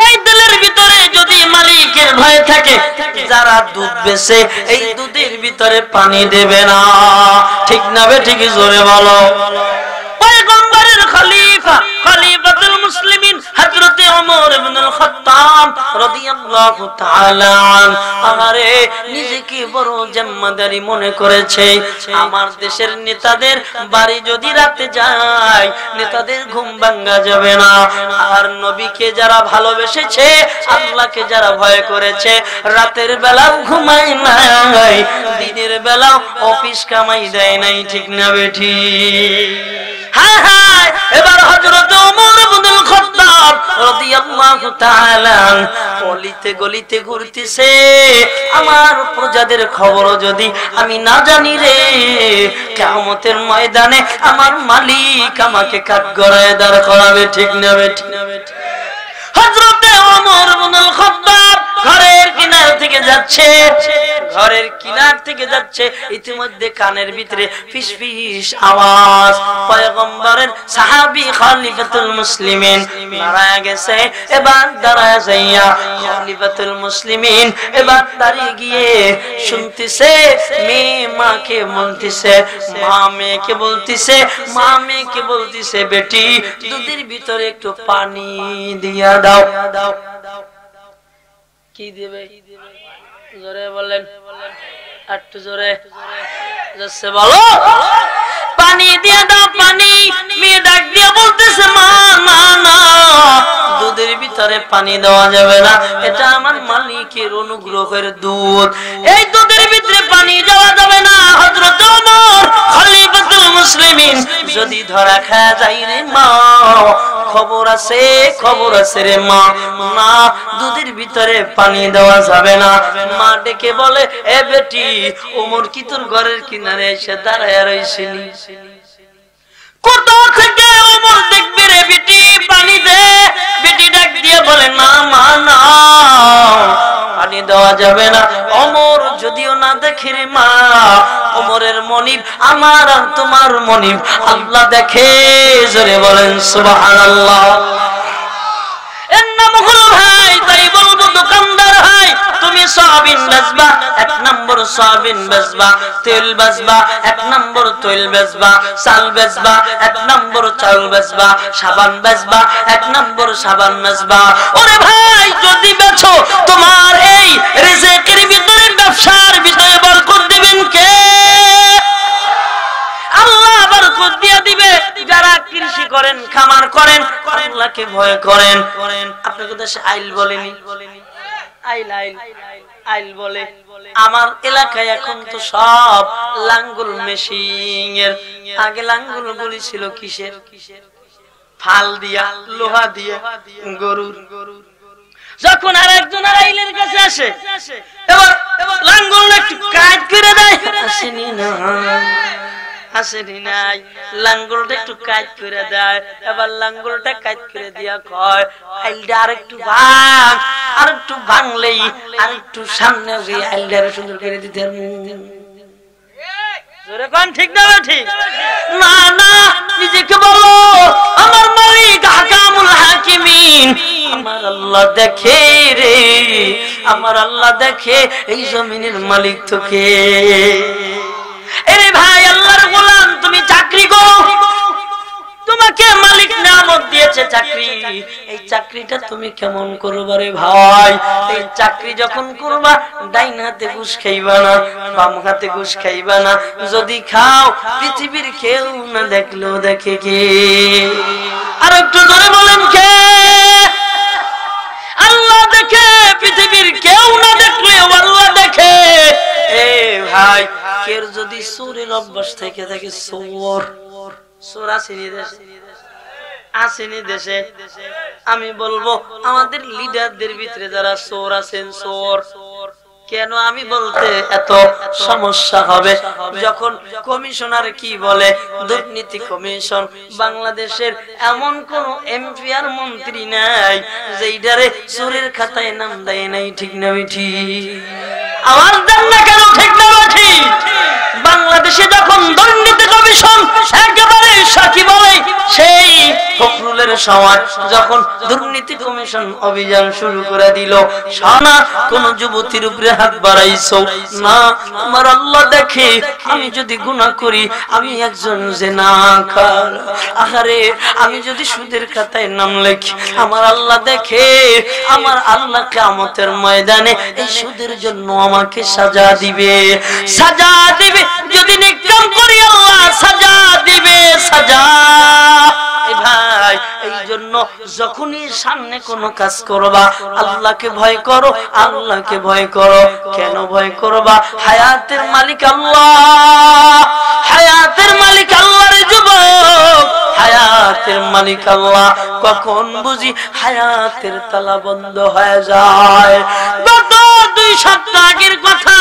এই দিলের ভিতরে যদি মালিকের ভয় থাকে, যারা দুধ বেচে এই দুধের ভিতরে পানি দেবে না। ঠিক না বেঠিক? জোরে বলো। পয়গম্বরের খলিফা, খলিফাতুল মুসলিমিন হযরত ওমর ইবনুল খাত্তাব রাদিয়াল্লাহু তাআলা আন, আরে নিজেকে বড় জিম্মাদারি মনে করেছে। আমার দেশের নেতাদের বাড়ি যদি রাতে যায়, নেতাদের ঘুম ভাঙা যাবে না। আর নবীকে যারা ভালোবেসেছে, আল্লাহকে যারা ভয় করেছে, রাতের বেলাও ঘুমায় নাই, দিনের বেলাও অফিস কামাই দেয় নাই। ঠিক না বেঠিক? হায় হায়, এবার হযরত ওমর ইবনুল খাত্তাব রাদিয়াল্লাহু তাআলা গলিতে গলিতে ঘুরতেছে। আমার প্রজাদের খবর যদি আমি না জানি রে, কিয়ামতের ময়দানে আমার মালিক আমাকে কাঠগড়ায় দাঁড় করাবে। ঠিক না বেঠিক? হযরত ওমর ইবনুল খাত্তাব ঘরের কিনার থেকে যাচ্ছে, ঘরের কিনার থেকে যাচ্ছে, ইতিমধ্যে কানের ভিতরে ফিসফিস আওয়াজ। পয়গম্বরের সাহাবী খলিফাতুল মুসলিমিন দাঁড়ায় গেছে, এবার দাঁড়ায় যাইয়া খলিফাতুল মুসলিমিন এবার দাঁড়িয়ে গিয়ে শুনতেছে, মেয়ে মাকে বলতেছে, মা মেয়েকে বলতেছে, মা মেয়েকে বলতেছে, বেটি দুধের ভিতরে একটু পানি দিয়া দাও। কি দিবে? জোরে বলেন, একটু জোরে যাচ্ছে, বলো। পানি দিয়ে দাও, পানি। মেয়ে ডাক দিয়ে বলতেছে, মা না না, দুধের ভিতরে পানি দেওয়া যাবে না, এটা আমার মালিকের অনুগ্রহের দুধ, এই দুধের ভিতরে পানি দেওয়া যাবে না। হযরত ওমর খলিফাতুল মুসলিমিন যদি ধরা খায় যায় রে মা, খবর আছে, খবর আছে রে মা, না দুধের ভিতরে পানি দেওয়া যাবে না। মা ডেকে বলে, এ বেটি, ওমর কি তোর ঘরের কিনারে এসে দাঁড়ায় রইছিলি? কোথা থেকে ওমর দেখবে রে বেটি, পানি দে। বেটি ডাক দিয়ে বলে, না মা না, পানি দেওয়া যাবে না। ওমর যদিও না দেখে রে মা, ওমরের মনিব আমার আর তোমার মনিব আল্লাহ দেখে। জোরে বলেন সুবহানাল্লাহ। এর নাম হলো ভাই, তাই বলবো দোকানদার ভাই, তুমি সয়াবিন বেচবা, এক নম্বর সয়াবিন বেচবা, তেল বেচবা, এক নম্বর তেল বেচবা, চাল বেচবা, এক নম্বর চাল বেচবা, সাবান বেচবা, এক নম্বর সাবান বেচবা। ওরে ভাই, যদি বেচো তোমার এই রিজিকের ভিতরে, ব্যবসার ভিতরে বরকত দিবেন কে? আল্লাহ বরকত দিয়ে দিবে। যারা কৃষি করেন, খামার করেন, আল্লাহকে ভয় করেন। আপনাদের দেশে আইল বলেনি? আইল আইল আইল বলে। আমার এলাকায় এখন তো সব লাঙ্গল মেশিন এর। আগে লাঙ্গল গুলি ছিল কিসের? ফাল দিয়া, লোহা দিয়া, গরুর। যখন আর একজন আইলের কাছে আসে, এবার লাঙ্গল একটু কাজ করে দেয়, আসেনি না, আসেনি নাই, লাঙ্গলটা একটু কাজ করে দেয়। এবার লাঙ্গলটা কাজ করে দিয়া কয়, আইলটা আর একটু ভাঙ, আর একটু ভাঙলেই আর একটু সামনে গিয়ে আইলটা সুন্দর করে দিতে। জোরে কোন, ঠিক না ঠিক? না না, নিজেকে বলো, আমার মালিক হাকামুল হাকিমিন, আমার আল্লাহ দেখে রে, আমার আল্লাহ দেখে। এই জমিনের মালিক তো কে? এরে ভাই, আল্লাহর গোলাম, তুমি চাকরি করো, তোমাকে মালিক নিয়ামত দিয়েছে চাকরি, এই চাকরিটা তুমি কেমন করবা রে ভাই? এই চাকরি যখন করবা, ডাইন হাতে ঘুষ খাইবা না, বাম হাতে ঘুষ খাইবা না। যদি খাও, পৃথিবীর কেউ না দেখলেও দেখে কে? আর একটু জোরে বলেন, কে? আল্লাহ দেখে, পৃথিবীর কেউ না দেখলেও আল্লাহ দেখে। এ ভাই, কের যদি চোরের অভ্যাস থেকে থাকে, চোর চোর আসেনি দেশে, আসেনি দেশে, আমি বলবো আমাদের লিডারদের ভিতরে যারা চোর আছেন, চোর কেন আমি বলতে এত সমস্যা হবে? যখন কমিশনার কি বলে, দুর্নীতি কমিশন, বাংলাদেশের এমন কোন এমপি আর মন্ত্রী নাই যে ইডারে চোরের খাতায় নাম দেয় নাই, ঠিক না ঠিক? আওয়াজ দেন না কেন, ঠিক না ঠিক? বাংলাদেশে যখন দুর্নীতি কমিশন একেবারে সাকি বলে, সেই ফখরুলের সময় যখন দুর্নীতি কমিশন অভিযান শুরু করে দিল, সানা কোন যুবতীর উপরে হাত বাড়াইছো না, আমার আল্লাহ দেখে। আমি যদি গুনাহ করি, আমি একজন জিনাকার, আহারে আমি যদি সুদের খাতায় নাম লিখি, আমার আল্লাহ দেখে। আমার আল্লাহ কিয়ামতের ময়দানে এই সুদের জন্য আমাকে সাজা দিবে, সাজা দিবে। যদি নেককাম করি, আল্লাহ সাজা দিবে, সাজা। ভাই, এই জন্য যখনই সামনে কোনো কাজ করবা, আল্লাহকে ভয় করো, আল্লাহকে ভয় করো। কেন ভয় করবা? হায়াতের মালিক আল্লাহ, হায়াতের মালিক আল্লাহ রে যুবক, হায়াতের মালিক আল্লাহ। কখন বুঝি হায়াতের তালা বন্ধ হয়ে যায়? গত 2 সপ্তাহ আগের কথা,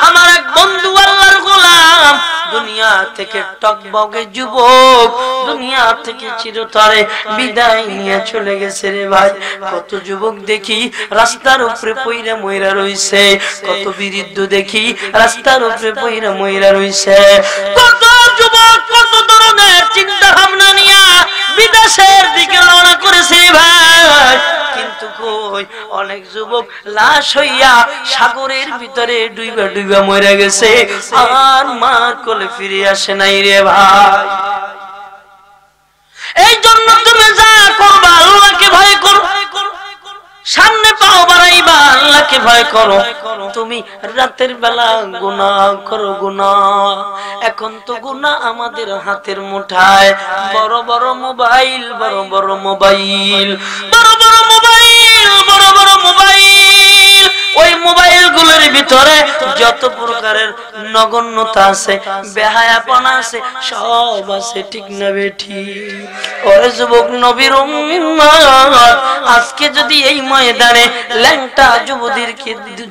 আমার এক বন্ধু আল্লাহর গোলাম দুনিয়া থেকে টকবগে যুবক দুনিয়া থেকে চিরতরে বিদায় নিয়ে চলে গেছে রে ভাই। কত যুবক দেখি রাস্তার উপরে পইরা মইরা রইছে, কত বৃদ্ধ দেখি রাস্তার উপরে পইরা মইরা রইছে, কত যুবক কত ধরনের চিন্তা ভাবনা নিয়ে বিদেশের দিকে রওনা করেছে ভাই। কিন্তু কই অনেক যুবক লাশ হইয়া সাগরের ভিতরে ডুইবা ডুইবা মরে গেছে, আর মার কোলে ফিরে আসে নাই রে ভাই। এই জন্য তুমি যা করবা আল্লাহকে ভয় করো, সামনে পাও বাড়াইবা আল্লাহকে ভয় করো। তুমি রাতের বেলা গুনাহ করো গুনাহ, এখন তো গুনাহ আমাদের হাতের মুঠায়, বড় বড় মোবাইল বড় বড় মোবাইল বড় বড় মোবাইল বড় বড় মোবাইল, ওই মোবাইল গুলোর ভিতরে যত প্রকারের নগণ্যতা আছে বেহায়াপনা আছে সব আছে, ঠিক না বেঠি? ওরে যুবক নবীর উম্মত, আজকে যদি এই ময়দানে ল্যাংটা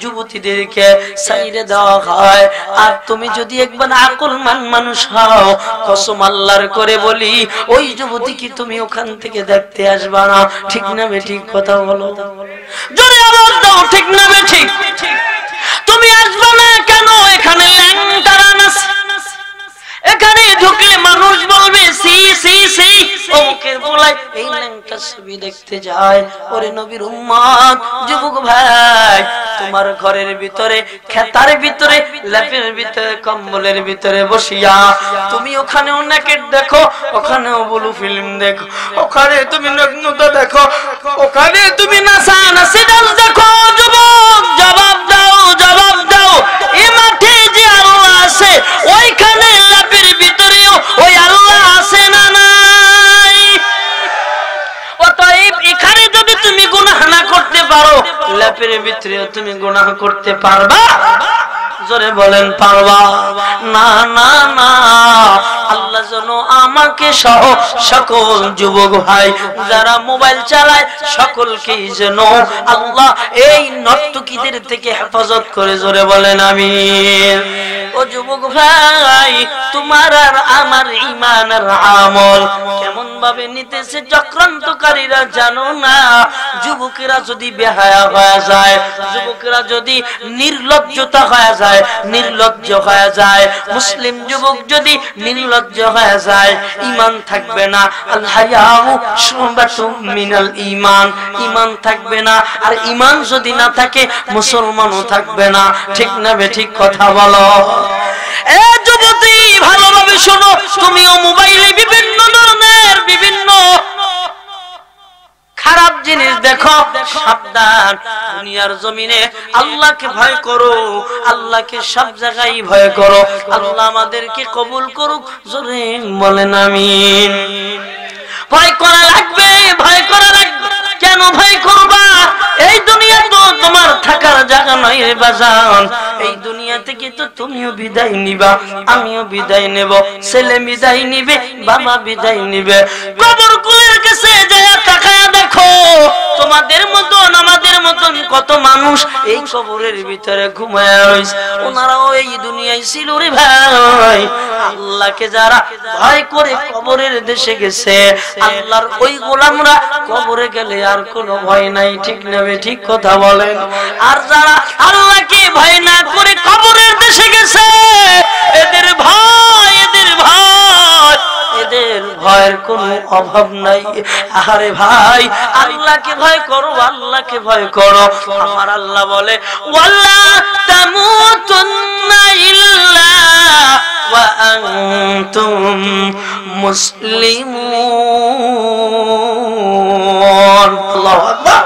যুবতীদেরকে সাইরে দেওয়া হয়, আর তুমি যদি একবার আকলমান মানুষ হও, কসম আল্লাহর করে বলি ওই যুবতী কি তুমি ওখান থেকে দেখতে আসবা না, ঠিক না বেঠিক? কথা বলো, জোরে আওয়াজ দাও, ঠিক না বেঠিক? তুমি আসবা না কেন? এখানে ল্যাংটারা আছে, এখানে ঢুকলে মানুষ বলবে সি সি সি, ওকে বলাই এই ল্যাংটা ছবি দেখতে যায়। ওরে নবীর উম্মত যুবক ভাই, তোমার ঘরের ভিতরে খেতার ভিতরে ল্যাপের ভিতরে কম্বলের ভিতরে বসিয়া তুমি ওখানেও নেকেট দেখো, ওখানেও ব্লু ফিল্ম দেখো, ওখানে তুমি নগ্নতা দেখো, ওখানে তুমি নাচা নাচি ডান্স দেখো। যুবক জবাব দাও, জবাব দাও, এই মাঠে যে আল্লাহ আছে ওইখানে ল্যাপের ভিতরেও ওই আল্লাহ আছে না নাই? অতএব এখানে যদি তুমি গুনাহ না করতে পারো, ল্যাপের ভিতরেও তুমি গুনাহ করতে পারবা? জোরে বলেন পারবা? না না না, আল্লাহ যেন আমাকে সহ সকল যুবক ভাই যারা মোবাইল চালায় সকলকেই যেন আল্লাহ এই নর্তকীদের থেকে হেফাজত করে। জোরে বলেন আমিন। ও যুবক ভাই, তোমার আর আমার ঈমান আর আমল কেমন ভাবে নিতেছে চক্রান্তকারীরা জানো না? যুবকেরা যদি বেহায়া হয়ে যায়, যুবকেরা যদি নির্লজ্জতা হয়ে যায়, নির্লজ্জ হয়ে যায়, মুসলিম যুবক যদি নির্লজ্জ হয়ে যায়, ঈমান থাকবে না। আল হায়াউ শুবাতুম মিনাল ঈমান, ঈমান থাকবে না। আর ঈমান যদি না থাকে মুসলমানও থাকবে না, ঠিক না বেঠিক? কথা বলো। এ যুবতী ভালোভাবে শোনো, তুমিও মোবাইলে বিভিন্ন ধরনের বিভিন্ন খারাপ জিনিস দেখো, সাবধান। দুনিয়ার জমিনে আল্লাহকে ভয় করো, আল্লাহকে সব জায়গায় ভয় করো। আল্লাহ আমাদেরকে কবুল করুক, জোরে বলেন আমিন। ভয় করা লাগবে, ভয় করা লাগবে। কেন ভয় করবা? এই দুনিয়া তো তোমার থাকার জায়গা নয় রে বাজান। এই দুনিয়া থেকে তো তুমিও বিদায় নিবা, আমিও বিদায় নেব, ছেলে বিদায় নিবে, বাবা বিদায় নিবে। কবর কুলের কাছে যায় তাকায়া দেখো, তোমাদের মতন আমাদের মতন কত মানুষ এই কবরের ভিতরে ঘুমায় রয়েছে। ওনারাও এই দুনিয়ায় ছিল রে ভাই। আল্লাহকে যারা ভয় করে কবরের দেশে গেছে, আল্লাহর ওই গোলামরা কবরে গেলে আর কোনো ভয় নাই, ঠিক না ঠিক? কথা বলেন। আর যারা আল্লাহকে ভয় না করে কবরের দেশে গেছে, এদের ভয়, এদের ভয়, এদের ভয়ের কোনো অভাব নাই। আরে ভাই, আল্লাহকে ভয় করো, আল্লাহকে ভয় করো। আমার আল্লাহ বলে ওয়ালা তামুতুন্না ইল্লা ওয়া আনতুম মুসলিমুন। আল্লাহু আকবার।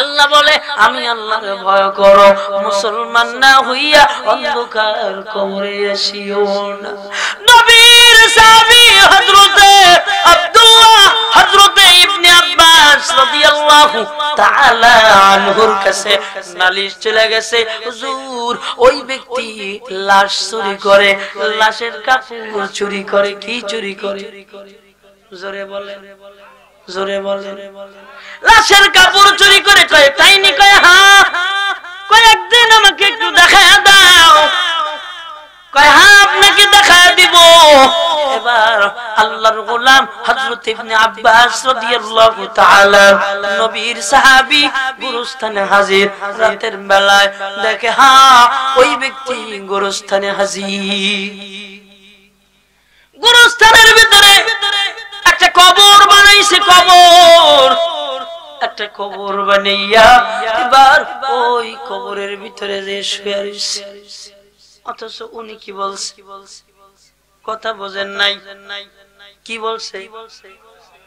আল্লাহ বলে আমি আল্লাহকে ভয় করো, মুসলমান না হইয়া অন্ধকার কবরে আসিও না। নবীর সাহাবী হযরতে আব্দুল্লাহ হযরতে ইবনে আব্বাস রাদিয়াল্লাহু তাআলা আনহুর কাছে নালিশ চলে গেছে, হুজুর ওই ব্যক্তি লাশ চুরি করে, লাশের কাপড় চুরি করে। কি চুরি করে? জোরে বলেন, জোরে বলেন। লাশের কাপড় চুরি করে। কয় তাই নি? কয় হ্যাঁ। কয় একদিন আমাকে একটু দেখায় দাও। কয় হ্যাঁ আপনাকে দেখায় দিব। এবার আল্লাহর গোলাম হযরত ইবনে আব্বাস রাদিয়াল্লাহু তাআলা নবীর সাহাবী গোরস্থানে হাজির। রাতের বেলায় দেখে হ্যাঁ ওই ব্যক্তি গোরস্থানে হাজির। গোরস্থানের ভিতরে একটা কবর বানাইছে, কবর একটা কবর বানাইয়া এবার ওই কবরের ভিতরে যে শুয়ে রইছে। অথচ উনি কি বলছে, কথা বোঝেন নাই, কি বলছে?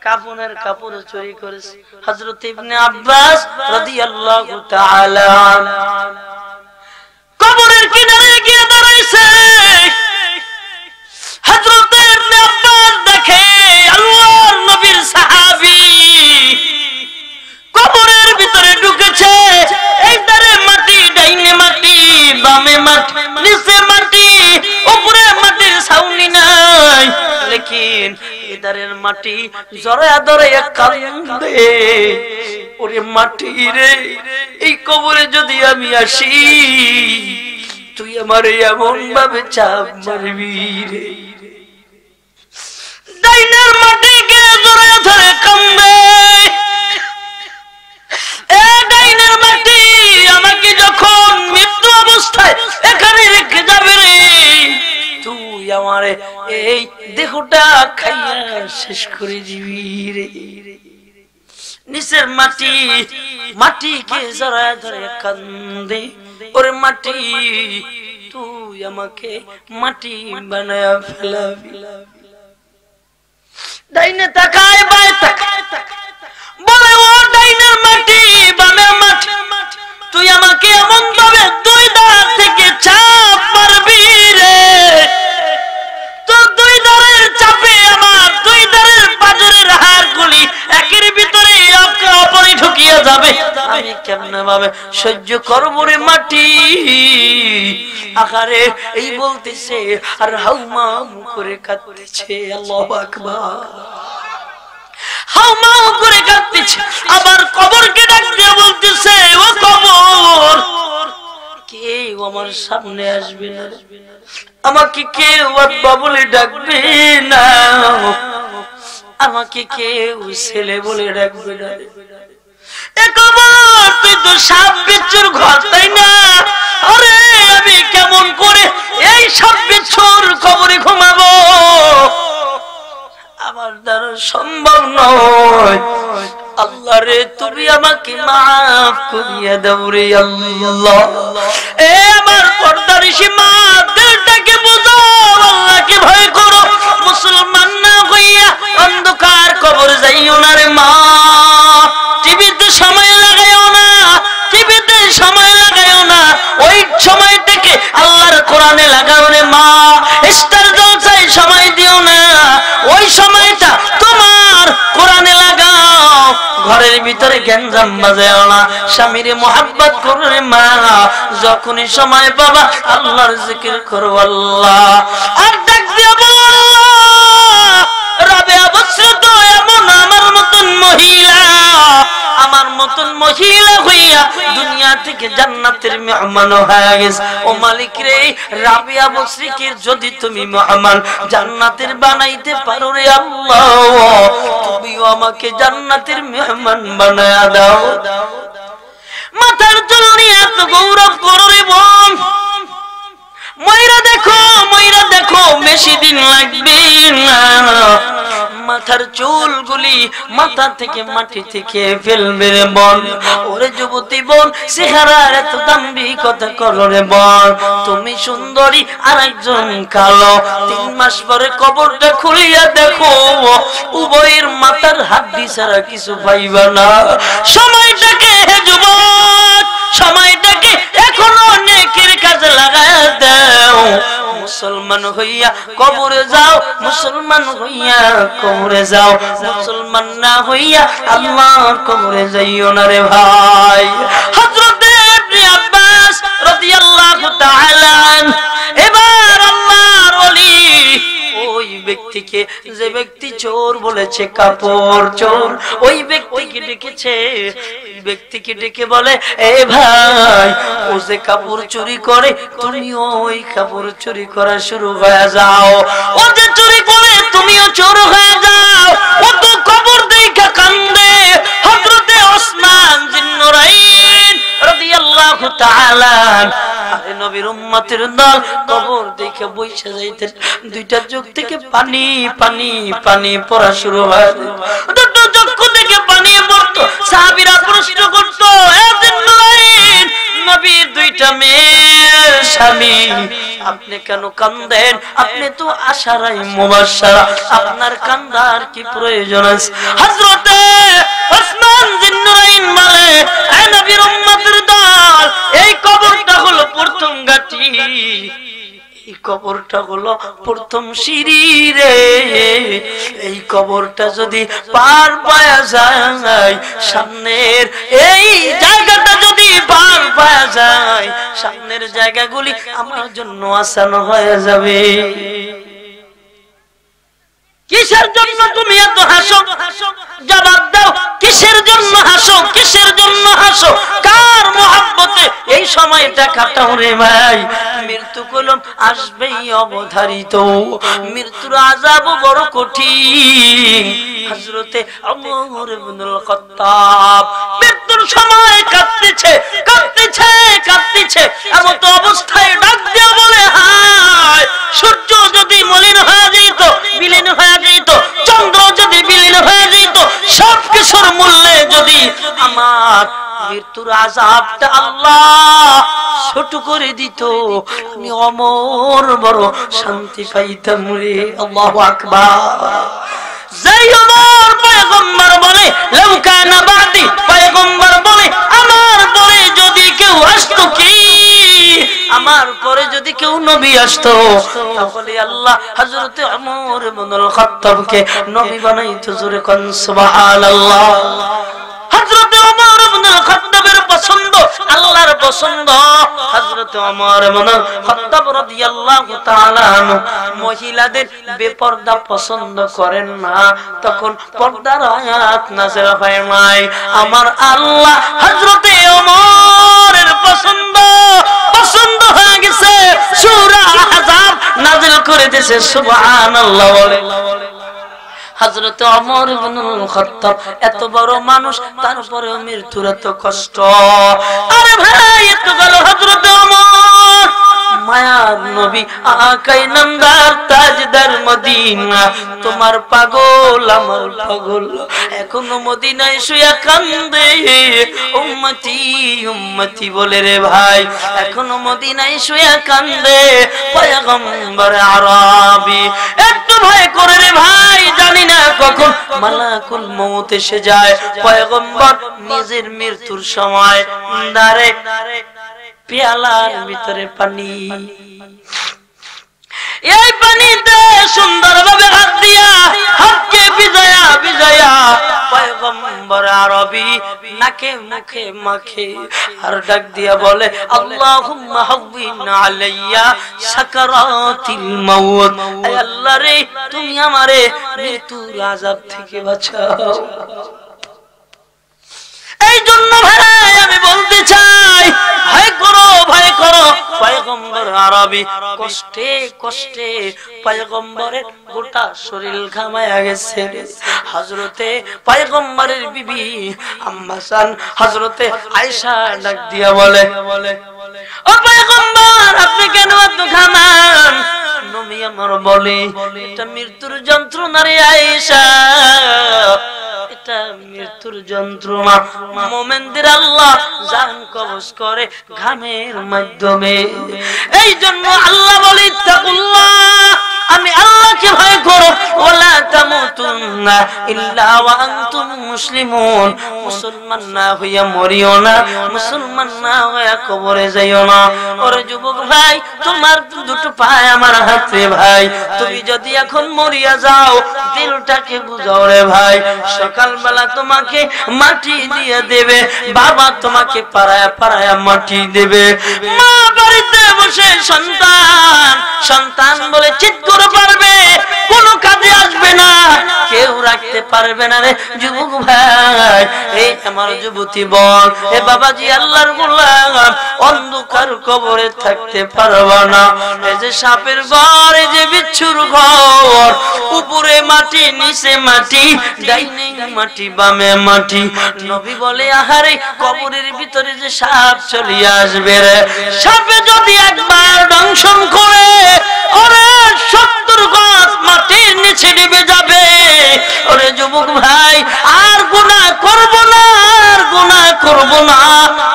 কাফনের কাপড় চুরি করেছে। হযরত ইবনে আব্বাস রাদিয়াল্লাহু তাআলা কবরের কিনারে গিয়ে দাঁড়াইছে। হযরত ইবনে আব্বাস দেখে আল্লাহর নবীর সাহাবী কবরের ভিতরে ঢুকেছে। এই ধারে মাটি, ডাইনে মাটি, বামে মাটি, নিচে মাটি, উপরে মাটির ছাউনি নাই, লেকিন এদারের মাটি জড়ায়া ধরায়া কান্দে। ওরে মাটি রে, এই কবরে যদি আমি আসি তুই আমার এমন ভাবে চাপ মারবি রে। ডাইনের মাটিকে জড়ায়া ধরে কান্দে, এ ডাইনের মাটি আমাকে যখন মৃত্যু অবস্থায় এখানে রেখে যাবে রে, তুই আমার এই দেহটা খাইয়া শেষ করে দিবি রে। নিচের মাটি, মাটিকে জড়ায় ধরে কান্দে, ওরে মাটি তুই আমাকে মাটি বানায়া ফেলাবি। ডাইনে তাকায়, বায়ে তাকায়, বলে ও ডাইনের মাটি, বামের মাটি, তুই আমাকে এমন ভাবে দুই ধার থেকে চাপ মারবি রে, তোর দুই ধারের চাপে আমার দুই ধারের পাঁজরের হাড়গুলি একের ভিতরে অপরে ঢুকিয়ে যাবে। আমি কেমনে ভাবে সহ্য করবো রে মাটি। আকারে এই বলতেছে আর হাউমাউ করে কাঁদতেছে। আল্লাহু আকবার। হাউমাউ করে কাঁদতেছে। আবার কবরকে ডাক দিয়ে বলতেছে, ও কবর, কেউ আমার সামনে আসবে না, আমাকে কেউ আব্বা বলে ডাকবে না, আমাকে কেউ ছেলে বলে ডাকবে না। এ কবর, তুই তো সাপ বিচ্ছুর ঘর, তাই না? আরে আমি কেমন করে এই সাপ বিচ্ছুর কবরে ঘুমাবো? আমার দ্বারা সম্ভব নয়। আল্লাহ রে, তুমি আমাকে মাফ করিয়া দাও রে আল্লাহ। এ আমার পর্দানিশি মা, দিলটাকে বুঝাও, আল্লাহকে ভয় করো। মুসলমান না হইয়া অন্ধকার কবর যাইও না রে মা। টিভিতে সময় লাগাইও না, টিভিতে সময় লাগাইও না, ওই সময়টাকে আল্লাহর কোরআনে লাগাও রে মা। স্টার জলসায় সময় দিও না, ওই সময়টা তোমার কোরআনে লাগাও। ঘরের ভিতরে গ্যাঞ্জাম বাজাও না, স্বামীর মোহাব্বত করো রে মা। যখনই সময় পাবা আল্লাহর জিকির করো আল্লাহ। আর ডাক দিয়ে বলো, রাবেয়া বছর তো এমন আমার মতন মহিলা, আমার মতন মহিলা হইয়া দুনিয়া থেকে জান্নাতের মেহমান হয়ে গেছে। ও মালিক রে, রাবিয়া বসরিকে যদি তুমি মেহমান জান্নাতের বানাইতে পারো রে আল্লাহ, তুমিও আমাকে জান্নাতের মেহমান বানায়া দাও। মাথার চুল নিয়ে এত গৌরব করো রে বোন। ময়রা দেখো, ময়রা দেখো, বেশি দিন লাগবে না, মাথার চুলগুলি মাথা থেকে মাটি থেকে ফেলবে রে বোন। ওরে যুবতী বোন, চেহারার এত দাম্ভিকতা করো রে বোন। তুমি সুন্দরী আর একজন কালো। 3 মাস পরে কবরটা খুলিয়া দেখো, উভয়ের মাথার হাড্ডি ছাড়া কিছু পাইবা না। সময়টাকে হে যুবক, সময়টাকে এখনো নেকির কাজে লাগায় দাও। মুসলমান হইয়া কবরে যাও, মুসলমান হইয়া কবরে যাও, মুসলমান না হইয়া আল্লাহর কবরে যাইও না রে ভাই। হযরত ইবনে আব্বাস রাদিয়াল্লাহু তাআলা এবার আল্লাহর ওলি ওই ব্যক্তিকে, যে ব্যক্তি চোর বলেছে, কাপড় চোর, ওই ব্যক্তিকে ডেকেছে। ব্যক্তিকে ডেকে বলে, এ ভাই, ও যে কাপড় চুরি করে, তুমিও ওই কাপড় চুরি করা শুরু হয়ে যাও। ও যে চুরি করে, তুমিও চোর হয়ে যাও। ও তো কবর দেখা কান্দে। হযরতে ওসমান জিন্নুরাইন রাদিয়াল্লাহু তাআলা, আরে নবীর উম্মতের দল কবর দেখে বইসা যাইতেন। দুইটা চোখ থেকে পানি পানি পানি পড়া শুরু হয়। দুটো চক্ষু থেকে পানি পড়তো। সাহাবীরা প্রশ্ন করতো, এ জিন্নুরাইন, নবীর দুইটা মেয়ের স্বামী, আপনি কেন কান্দেন? আপনি তো আশারাই মুবাশশারা, আপনার কান্দার কি প্রয়োজন আছে? হযরতে ওসমান জিন্নুরাইন বলে, এ নবীর উম্মতের দল, এই কবরটা হলো প্রথম ঘাটি, এই কবরটা হলো প্রথম সিঁড়ি রে। এই কবরটা যদি পার পায়া যায়, সামনের এই জায়গাটা যদি পার পায়া যায়, সামনের জায়গাগুলি আমার জন্য আসান হয়ে যাবে। কিসের জন্য তুমি এত হাসো? জবাব দাও, কিসের জন্য হাসো? কিসের জন্য হাসো? কার মহব্বতে এই সময়টা কাটাও রে ভাই? মৃত্যু কলম আসবেই অবধারিত, মৃত্যুর আযাব বড় কঠিন। হযরতে ওমর ইবনুল খাত্তাব মৃত্যুর সময় কাঁদতেছে কাঁদতেছে কাঁদতেছে, এমন তো অবস্থায় ডাক দিয়ে বলে, হায়, সূর্য যদি মলিন হয়ে যেত, বিলীন হয়ে যেত, চন্দ্র যদি বিলীন হয়ে যেত, সবকিছুর মূল্যে যদি আমার মৃত্যুর আযাবটা আল্লাহ ছোট করে দিত, আমি অমর বড় শান্তি পাইতাম রে। আল্লাহু আকবার। যেই ওমর পয়গম্বর বলে, লাউ কানা বাদি, পয়গম্বর বলে, আমার পরে যদি কেউ আসতো, কি আমার পরে যদি কেউ নবী আসতো, তাহলে আল্লাহ হযরতে ওমর ইবনুল খাত্তাবকে নবী বানাইতো। জোরে কোন সুবহানাল্লাহ। হযরতে ওমর ইবনুল খাত্তাবের পছন্দ আল্লাহর পছন্দ। হযরতে ওমর ইবনুল খাত্তাব রাদিয়াল্লাহু তাআলা আনহু মহিলাদের বেপরদা পছন্দ করেন না, তখন পর্দার আয়াত নাযিল হয় নাই। আমার আল্লাহ হযরতে ওমরের পছন্দ হয়ে গেছে, সূরা আহজাব নাযিল করে দিয়েছে। সুবহানাল্লাহ বলে। হযরত ওমর ইবনুল খাত্তাব এত বড় মানুষ, তারপরেও মৃত্যুর এত কষ্ট। আরে ভাই, এত বড় হযরত ওমর, মায়ার নবী, আকাই নামদার, তাজদার মদিনা, তোমার পাগল আমার পাগল, এখনো মদিনায় শুয়ে কান্দে। উম্মতি উম্মতি বলে রে ভাই, এখনো মদিনায় শুয়ে কান্দে পয়গম্বর আরবি। একটু ভয় করে রে ভাই, জানি না কখন মালাকুল মউত এসে যায়। পয়গম্বর নিজের মৃত্যুর সময় দাঁড়ে পেয়ালার ভিতরে পানি, এই পানিতে সুন্দরভাবে হাত দিয়া, হাতকে ভিজায়া ভিজায়া পয়গম্বর আরবি নাকে মুখে মাখে আর ডাক দিয়া বলে, আল্লাহুম্মা হাওয়িন আলাইয়া সাকারাতিল মাউত। আয় আল্লাহ রে, তুমি আমারে মৃত্যুর আযাব থেকে বাঁচাও। এই জন্য ভাই আমি বলতে চাই, ভয় করো ভয় করো। পয়গম্বর আরবি কষ্টে কষ্টে পয়গম্বরের গোটা শরীর ঘামায়া গেছে। হযরতে পয়গম্বরের বিবি আম্মা জান হযরতে আয়েশা ডাক দিয়া বলে, ও পয়গম্বর, আপনি কেন এত ঘামান? নবী আমার বলে, এটা মৃত্যুর যন্ত্রণা রে আয়েশা, এটা মৃত্যুর যন্ত্রণা। মুমিনদের আল্লাহ জান কবজ করে ঘামের মাধ্যমে। এই জন্য আল্লাহ বলে, তাকুল্লাহ, আমি আল্লাহকে ভয় করো। ওয়ালা তামুতুন্না ইল্লা ওয়া আনতুম মুসলিমুন, মুসলমান না হইয়া মরিও না, মুসলমান না হইয়া কবরে যাইও না। ওরে যুবক ভাই, তোমার দুটো পায়ে আমার হাতে ভাই, তুমি যদি এখন মরিয়া যাও, দিলটাকে বুঝাও রে ভাই। সকালবেলা তোমাকে মাটি দিয়ে দেবে, বাবা তোমাকে পাড়ায়া পাড়ায়া মাটি দেবে, মা বাড়ি বাড়িতে বসে সন্তান বলে চিৎ করে পারবে, কোনো কাজে আসবে না, কেউ রাখতে পারবে না রে যুবক ভাই। এই আমার যুবতী বল, এ বাবাজি আল্লাহর গোলাম, অন্ধকার কবরে থাকতে পারবা না। এই যে সাপের ঘর, এই যে বিচ্ছুর ঘর, উপরে মাটি নিচে মাটি, ডাইনে মাটি বামে মাটি। নবী বলে আহারে কবরের ভিতরে যে সাপ চলিয়ে আসবে রে, সাপে যদি একবার দংশন করে ওরে 70 গজ মাটির নিচে ডুবে যাবে। ওরে যুবক ভাই, আর গুনাহ করব না, আর গুনাহ করব না,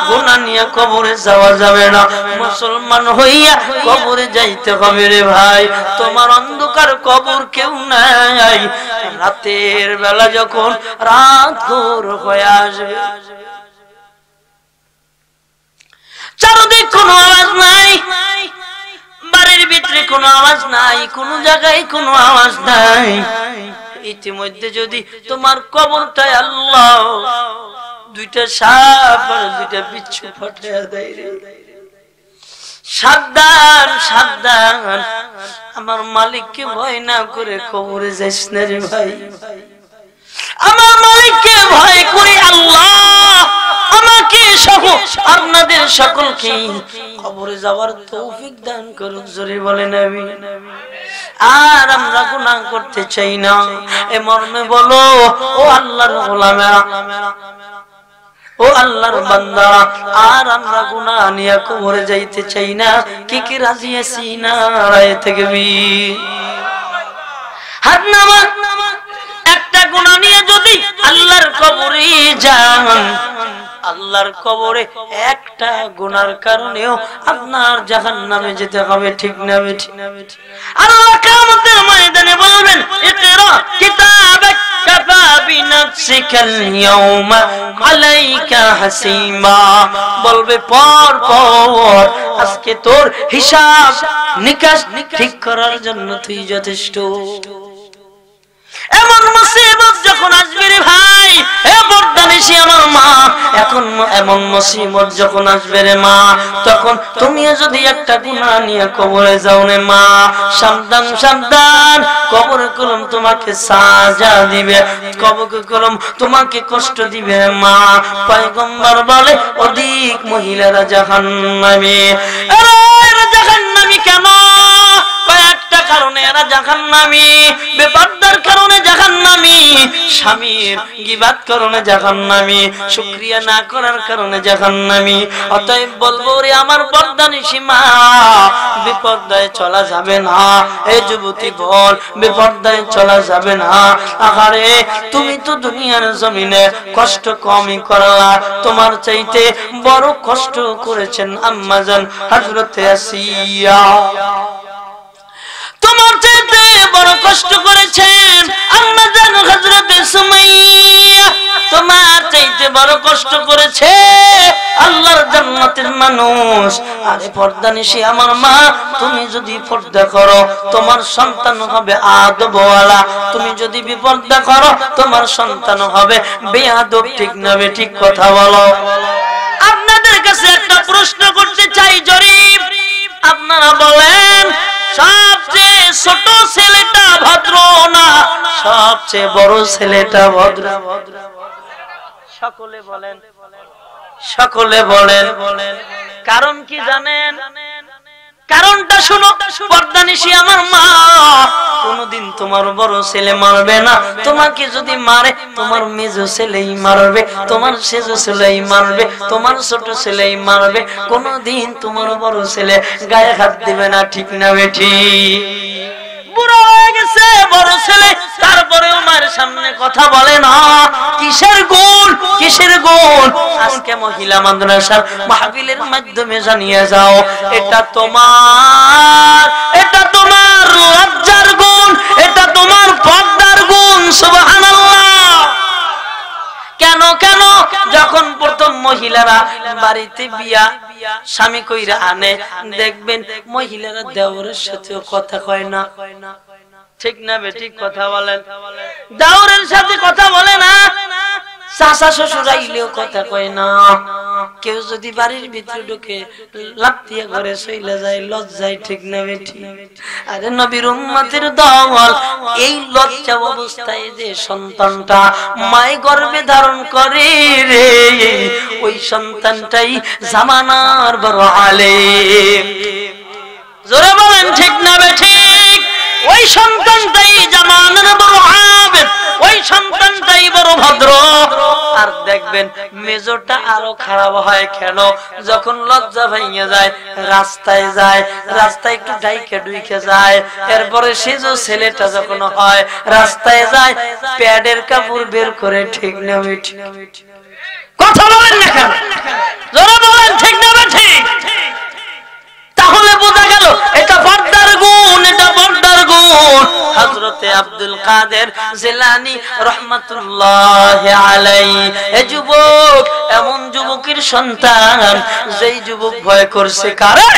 গুনাহ নিয়ে কবরে যাওয়া যাবে না। মুসলমান হইয়া কবরে যাইতে হবে রে ভাই। তোমার অন্ধকার কবর কেউ নাই। রাতের বেলা যখন রাত ঘোর হয়ে আসবে, চারদিক কোনো আওয়াজ নাই, বাড়ির ভিতরে কোনো আওয়াজ নাই, কোন জায়গায় কোনো আওয়াজ নাই। ইতিমধ্যে যদি তোমার কবরটায় আল্লাহ দুইটা সাপ আর দুইটা বিচ্ছু ফাটিয়ে দেয় রে, সাবধান সাবধান, আমার মালিককে ভয় না করে কবরে যাইস না রে ভাই। আমার মালিককে ভয় করে আল্লাহ আমাকে সহ আপনাদের সকলকে কবরে যাওয়ার তৌফিক দান করুক, জোরে বলেন আমিন। আর আমরা গুনাহ করতে চাই না, এ মর্মে বলো ও আল্লাহর গোলামেরা, ও আল্লাহর বান্দা, আর আমরা গুনাহ নিয়ে কবরে যাইতে চাই না। কি কি রাজি আছি না? রায় তাকবীর, হাত নামা। একটা গুনাহ নিয়ে যদি আল্লাহর কবরে যান, আল্লাহর কবরে একটা গুনার কারণেও আপনার জাহান্নামে যেতে হবে, ঠিক না বেঠি? আল্লাহ কিয়ামতের ময়দানে বলবেন ইকরা কিতাবাক কাফা বিনাফসিকাল ইয়াওমা আলাইকা হাসিবা, বলবে পড় পড়, আজকে তোর হিসাব নিকাশ ঠিক করার জন্য তুই যথেষ্ট। এমন মুসিবত যখন আসবে রে ভাই, এ বর্দানিসি আমার মা, এখন এমন মুসিবত যখন আসবে রে মা, তখন তুমিও যদি একটা গুনাহ নিয়ে কবরে যাও রে মা, সাবধান সাবধান, কবরে কলম তোমাকে সাজা দিবে, কবরে কলম তোমাকে কষ্ট দিবে মা। পয়গম্বর বলে অধিক মহিলারা জাহান্নামী। এরা জাহান্নামী কেন? কয়েকটা কারণে এরা জাহান্নামী। বেপরদার কারণে জাহান্নামী, স্বামীর গীবাত কারণে জাহান্নামী, শুকরিয়া না করার কারণে জাহান্নামী। অতএব বলবো রে আমার পর্দানিসী মা, বিপর্দায় চলা যাবে না। এই যুবতী বল, বিপর্দায় চলা যাবে না। আহারে তুমি তো দুনিয়ার জমিনে কষ্ট কমই করলা, তোমার চাইতে বড় কষ্ট করেছেন আম্মাজান হযরতে আসিয়া, তোমার চাইতে বড় কষ্ট করেছেন আম্মাজান হযরতে সুমাইয়া, তোমার চাইতে বড় কষ্ট করেছে আল্লাহর জান্নাতের মানুষ। আরে পর্দানিসী আমার মা, তুমি যদি পর্দা করো তোমার সন্তান হবে আদবওয়ালা, তুমি যদি বিপর্দা করো তোমার সন্তান হবে বেয়াদব, ঠিক না ঠিক কথা বলো? আপনাদের কাছে একটা প্রশ্ন করতে চাই জরিব, আপনারা বলেন সবচেয়ে ছোট ছেলেটা ভদ্র না সবচেয়ে বড় ছেলেটা ভদ্র? সকলে বলেন, সকলে বলেন। কারণ কি জানেন? কারণটা শুনো পর্দানিসী আমার মা, কোনদিন তোমার বড় ছেলে মারবে না, তোমাকে যদি মারে তোমার মেজো ছেলেই মারবে, তোমার সেজো ছেলেই মারবে, তোমার ছোট ছেলেই মারবে, কোনদিন তোমার বড় ছেলে গায়ে হাত দিবে না, ঠিক না বেঠি? বুড়ো হয়ে গেছে বড় ছেলে, তারপরেও মায়ের সামনে কথা বলে না। কিসের গুণ, কিসের গুণ? আজকে মহিলা মাদ্রাসার মাহফিলের মাধ্যমে জানিয়ে যাও, এটা তোমার, এটা তোমার লজ্জার গুণ, এটা তোমার পর্দার গুণ। সুবহানাল্লাহ। কেন কেন? যখন প্রথম মহিলারা বাড়িতে বিয়া স্বামী কইরা আনে, দেখবেন মহিলারা দেওরের সাথেও কথা কয় না, ঠিক না বেঠিক কথা বলেন? দেওরের সাথে কথা বলে না, চাচা শ্বশুর আইলেও কথা কয় না। কেউ যদি বাড়ির ভিতরে ঢুকে লাফ দিয়ে ঘরে চলে যায় লজ্জায়, ঠিক না বেঠি? আরে নবীর উম্মতের দল এই লজ্জা অবস্থায় যে সন্তানটা মায়ের গর্ভে ধারণ করে রে, ওই সন্তানটাই জামানার বড় আলেম। জোরে বলেন ঠিক না বেঠিক? ওই সন্তানটাই জামানার বড় আবেদ, ওই সন্তানটাই বড় ভদ্র। আর দেখবেন মেজরটা আরো খারাপ হয় কেন? যখন লজ্জা ভাঙিয়ে যায়, রাস্তায় যায়, রাস্তায় একটু ডাইকে ডুইকে যায়, এরপরে সেজো ছেলেটা যখন হয় রাস্তায় যায় প্যাডের কাপড় বের করে, ঠিক না বেঠিক? কথা বলেন না কেন? জোরে বলেন ঠিক না বেঠিক? তাহলে বোঝা গেল এটা পর্দার গুণ, এটা পর্দার গুণ। হযরতে আব্দুল কাদের জিলানী রাহমাতুল্লাহি আলাইহি এই যুবক এমন যুবকের সন্তান যেই যুবক ভয় করছে কারে?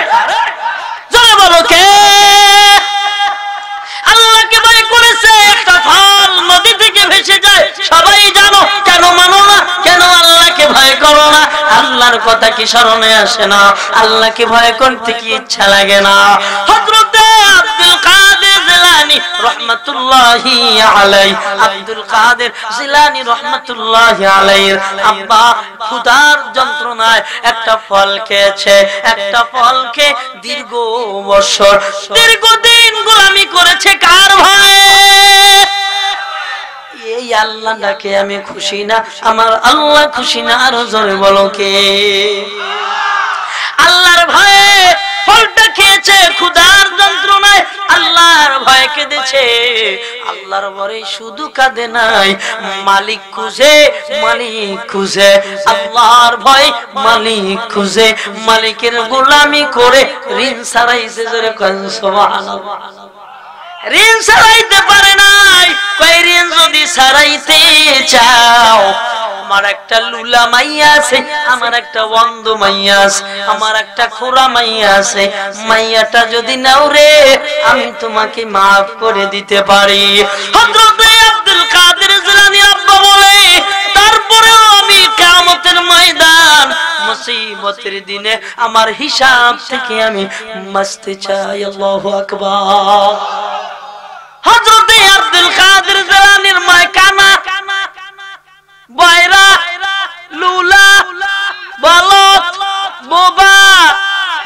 জোরে বলো কে? আল্লাহকে ভয় করেছে। একটা ফল নদী থেকে ভেসে যায়, সবাই জানো, কেন মানো না? কেন আল্লাহকে ভয় করো না? আল্লাহর কথা কি স্মরণে আসে না? আল্লাহকে ভয় করতে কি ইচ্ছা লাগে না? হযরতে আব্দুল কাদের জিলানী রাহমাতুল্লাহি আলাইহি, আব্দুল কাদের জিলানী রাহমাতুল্লাহি আলাইহির আব্বা ক্ষুধার যন্ত্রণায় একটা ফল খেয়েছে। একটা ফলকে দীর্ঘ বছর, দীর্ঘদিন গোলামি করেছে কার ভয়ে? এই আল্লাহকে আমি খুশি না, আমার আল্লাহ খুশি না। আরো জোরে বলো কে? আল্লাহর ভয়ে ফলটা খেয়েছে, ক্ষুধার যন্ত্রণায় আল্লাহর ভয়ে কেঁদেছে। আল্লাহর ভয়ে শুধু কাঁদে নাই, মালিক খুঁজে, মালিক খুঁজে, আল্লাহর ভয় মালিক খুঁজে, মালিকের গোলামি করে ঋণ ছাড়াইছে। জোরে কোন সুবহানাল্লাহ। ঋণ ছাড়াইতে পারে নাই। কই ঋণ যদি ছাড়াইতে চাও, আমার একটা লুলা মাইয়া আছে, আমার একটা বন্ধ মাইয়া আছে, আমার একটা খোরা মাইয়া আছে, মাইয়াটা যদি নাও রে আমি তোমাকে মাফ করে দিতে পারি। হযরতে আব্দুল কাদের জিলানী আব্বা বলে, তারপরেও আমি কিয়ামতের ময়দান মুসিবতের দিনে আমার হিসাব থেকে আমি বাঁচতে চাই। আল্লাহু আকবার। হযরতে আব্দুল কাদের জিলানীর মা কানা, বয়রা, লুলা, বালক, বোবা।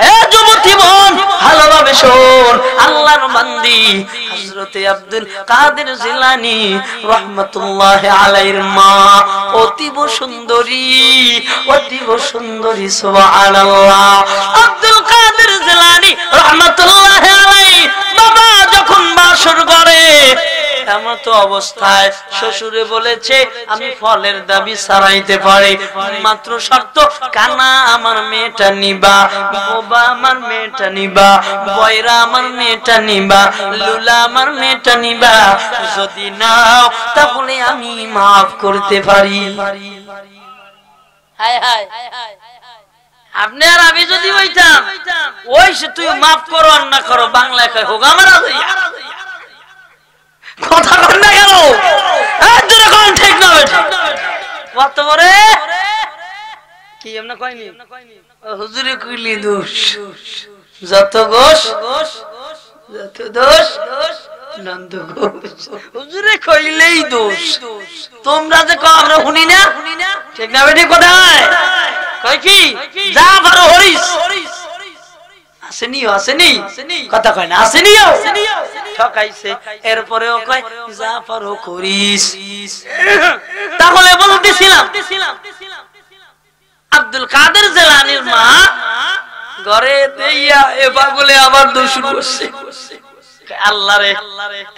হে যুবতী বোন, ভালোভাবে শোন, আল্লাহর বান্দি হযরতে আব্দুল কাদের জিলানী রাহমাতুল্লাহি আলাইহির মা অতীব সুন্দরী, অতীব সুন্দরী। সুবহানাল্লাহ। আব্দুল কাদের জিলানী রাহমাতুল্লাহি আলাইহি বাবা যখন বাসর করে এমতো অবস্থায় শ্বশুরে বলেছে আমি ফলের দাবি ছাড়াইতে পারি, মাত্র শর্ত কানা আমার মেয়েটা নিবা, বোবা আমার মেয়েটা নিবা, বয়রা আমার মেয়েটা নিবা, লুলা আমার মেয়েটা নিবা। যদি নাও তাহলে আমি মাফ করতে পারি। হায় হায়, আপনি আর আমি যদি হইতাম ওই সে তুই মাফ করো আর না করো, বাংলায় কয় হোক আমার কথা বল না গেল। ঠিক না কত বরে কি এমন কয়নি? হুজুরে কইলি দোষ, যত গোশ যত দোষ নন্দ ঘোষ। হুজুরে কইলেই দোষ, তোমরা যে কও আমরা শুনি না, ঠিক না বেটি? কোথায় কই কি যা পারো হরিস আসেনিও, আসেনি কথা কয় না, আসেনিও ঠকাইছে, এরপরেও কয় যা পারো করিস। তাহলে বলতেছিলাম আব্দুল কাদের জিলানীর মা ঘরে দেইয়া এ পাগলে আবার দোষ করছে। আল্লাহরে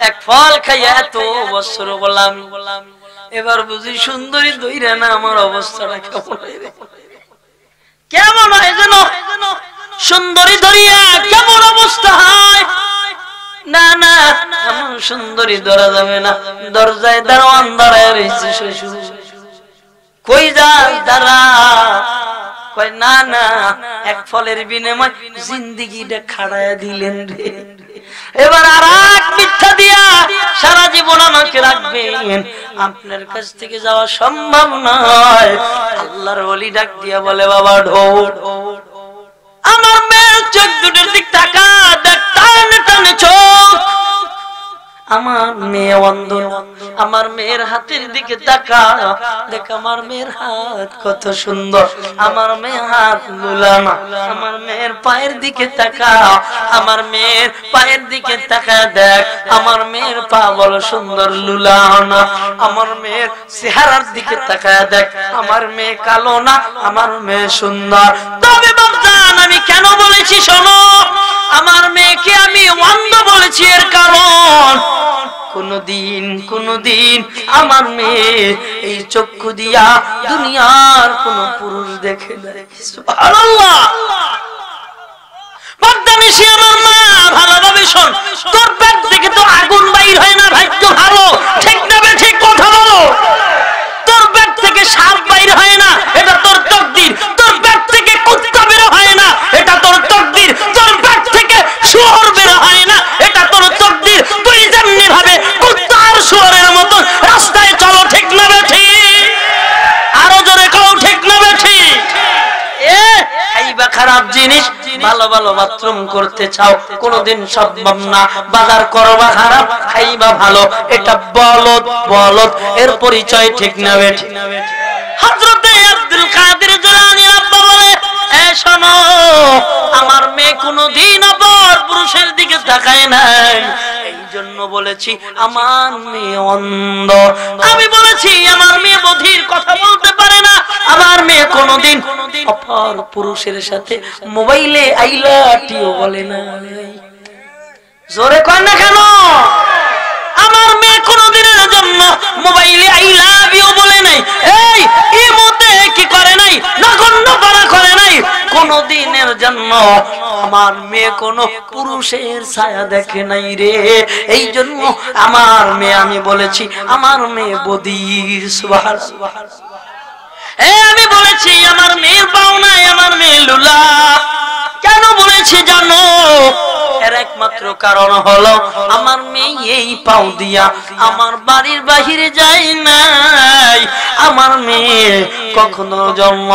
এক ফল খাইয়া এত বছর বললাম, এবার বুঝি সুন্দরী দইরা না আমার অবস্থাটা কেমন হয় রে, কেমন হয় যেন সুন্দরী ধরিয়া কেমন অবস্থা হয়। না না, এমন সুন্দরী ধরা যাবে না। দরজায় দারোয়ান দাঁড়ায় রয়েছে শ্বশুর, কই যায় দাঁড়া, কয় না না, এক ফলের বিনিময় জিন্দেগিটা খাড়ায়া দিলেন রে। এবার আর এক মিথ্যা দিয়া সারা জীবন আমাকে রাখবেন, আপনার কাছ থেকে যাওয়া সম্ভব নয়। আল্লাহর ওলি ডাক দিয়া বলে, বাবা ঢৌ, আমার মেয়ের চোখ দুটোর দিক তাকা, দেখ টানে টানে চোখ, আমার মেয়ে অন্ধ, আমার মেয়ের হাতের দিকে তাকা, দেখ আমার মেয়ের হাত কত সুন্দর, আমার মেয়ের হাত লুলানা, আমার মেয়ের পায়ের দিকে তাকা, আমার মেয়ের পায়ের দিকে তাকা, দেখ আমার মেয়ের পা বড় সুন্দর লুলানা, আমার মেয়ের চেহারার দিকে তাকা, দেখ আমার মেয়ে কালো না, আমার মেয়ে সুন্দর। তবে বাপজান আমি কেন বলেছি শোনো, আমার মেয়েকে আমি অন্ধ বলেছি এর কারণ, কোনদিন আমার মেয়ে এই চক্ষু দিয়া দুনিয়ার কোন পুরুষ দেখে নাই। সুবহানাল্লাহ। পর্দানিশী আমার মা, ভালোভাবে শোন, তোর পেট থেকে তো আগুন বাইর হয় না, ভাগ্য ভালো, ঠিক না ঠিক কথা বলো। তোর পেট থেকে সাপ বাইর হয় না, এটা তোর তকদির। তোর পেট থেকে কুত্তা বের হয় না, এটা তোর তকদির। তোর পেট থেকে শুয়োর বের হয় না, এটা তোর তকদির। তুই যেমনি ভাবে কুত্তা আর শুয়োরের মতো রাস্তায় চলো, ঠিক না বেঠি? আরো জোরে কও, ঠিক না বেঠি? খাইবা খারাপ জিনিস, ভালো ভালো বাথরুম করতে চাও, কোনদিন সম্ভব না। বাজার করবা খারাপ, খাইবা ভালো, এটা বলদ বলদ, এর পরিচয় ঠিক না বেঠি? হযরতে আব্দুল কাদের জিলানী আব্বা বলে, এ শোনো, আমার মেয়ে কোনদিন অপর পুরুষের দিকে তাকায় নাই, এই জন্য বলেছি আমার মেয়ে অন্ধ। আমি বলেছি আমার মেয়ে বধির, কথা বলতে পারে না। আমার মেয়ে কোনদিন অপর পুরুষের সাথে মোবাইলে আই লাভ ইউ বলে না। জোরে কয় না কেন? আমার মেয়ে কোনদিনের জন্য মোবাইলে আই লাভ ইউ বলে নাই, এই ইমোতে কি করে নাই, নগণ্য পারা করে নাই। কোনদিনের জন্য আমার মেয়ে কোন পুরুষের ছায়া দেখে নাই রে। এই জন্য আমার মেয়ে, আমি বলেছি আমার মেয়ে বধির। সুবহানাল্লাহ। আমি বলেছি আমার মেয়ের পাও নাই, আমার মেয়ে লুলা। কেন বলেছি জানো? এর একমাত্র কারণ হলো আমার মেয়ে এই পাও দিয়া আমার বাড়ির বাহিরে যায় নাই। আমার মেয়ে কখনো জন্ম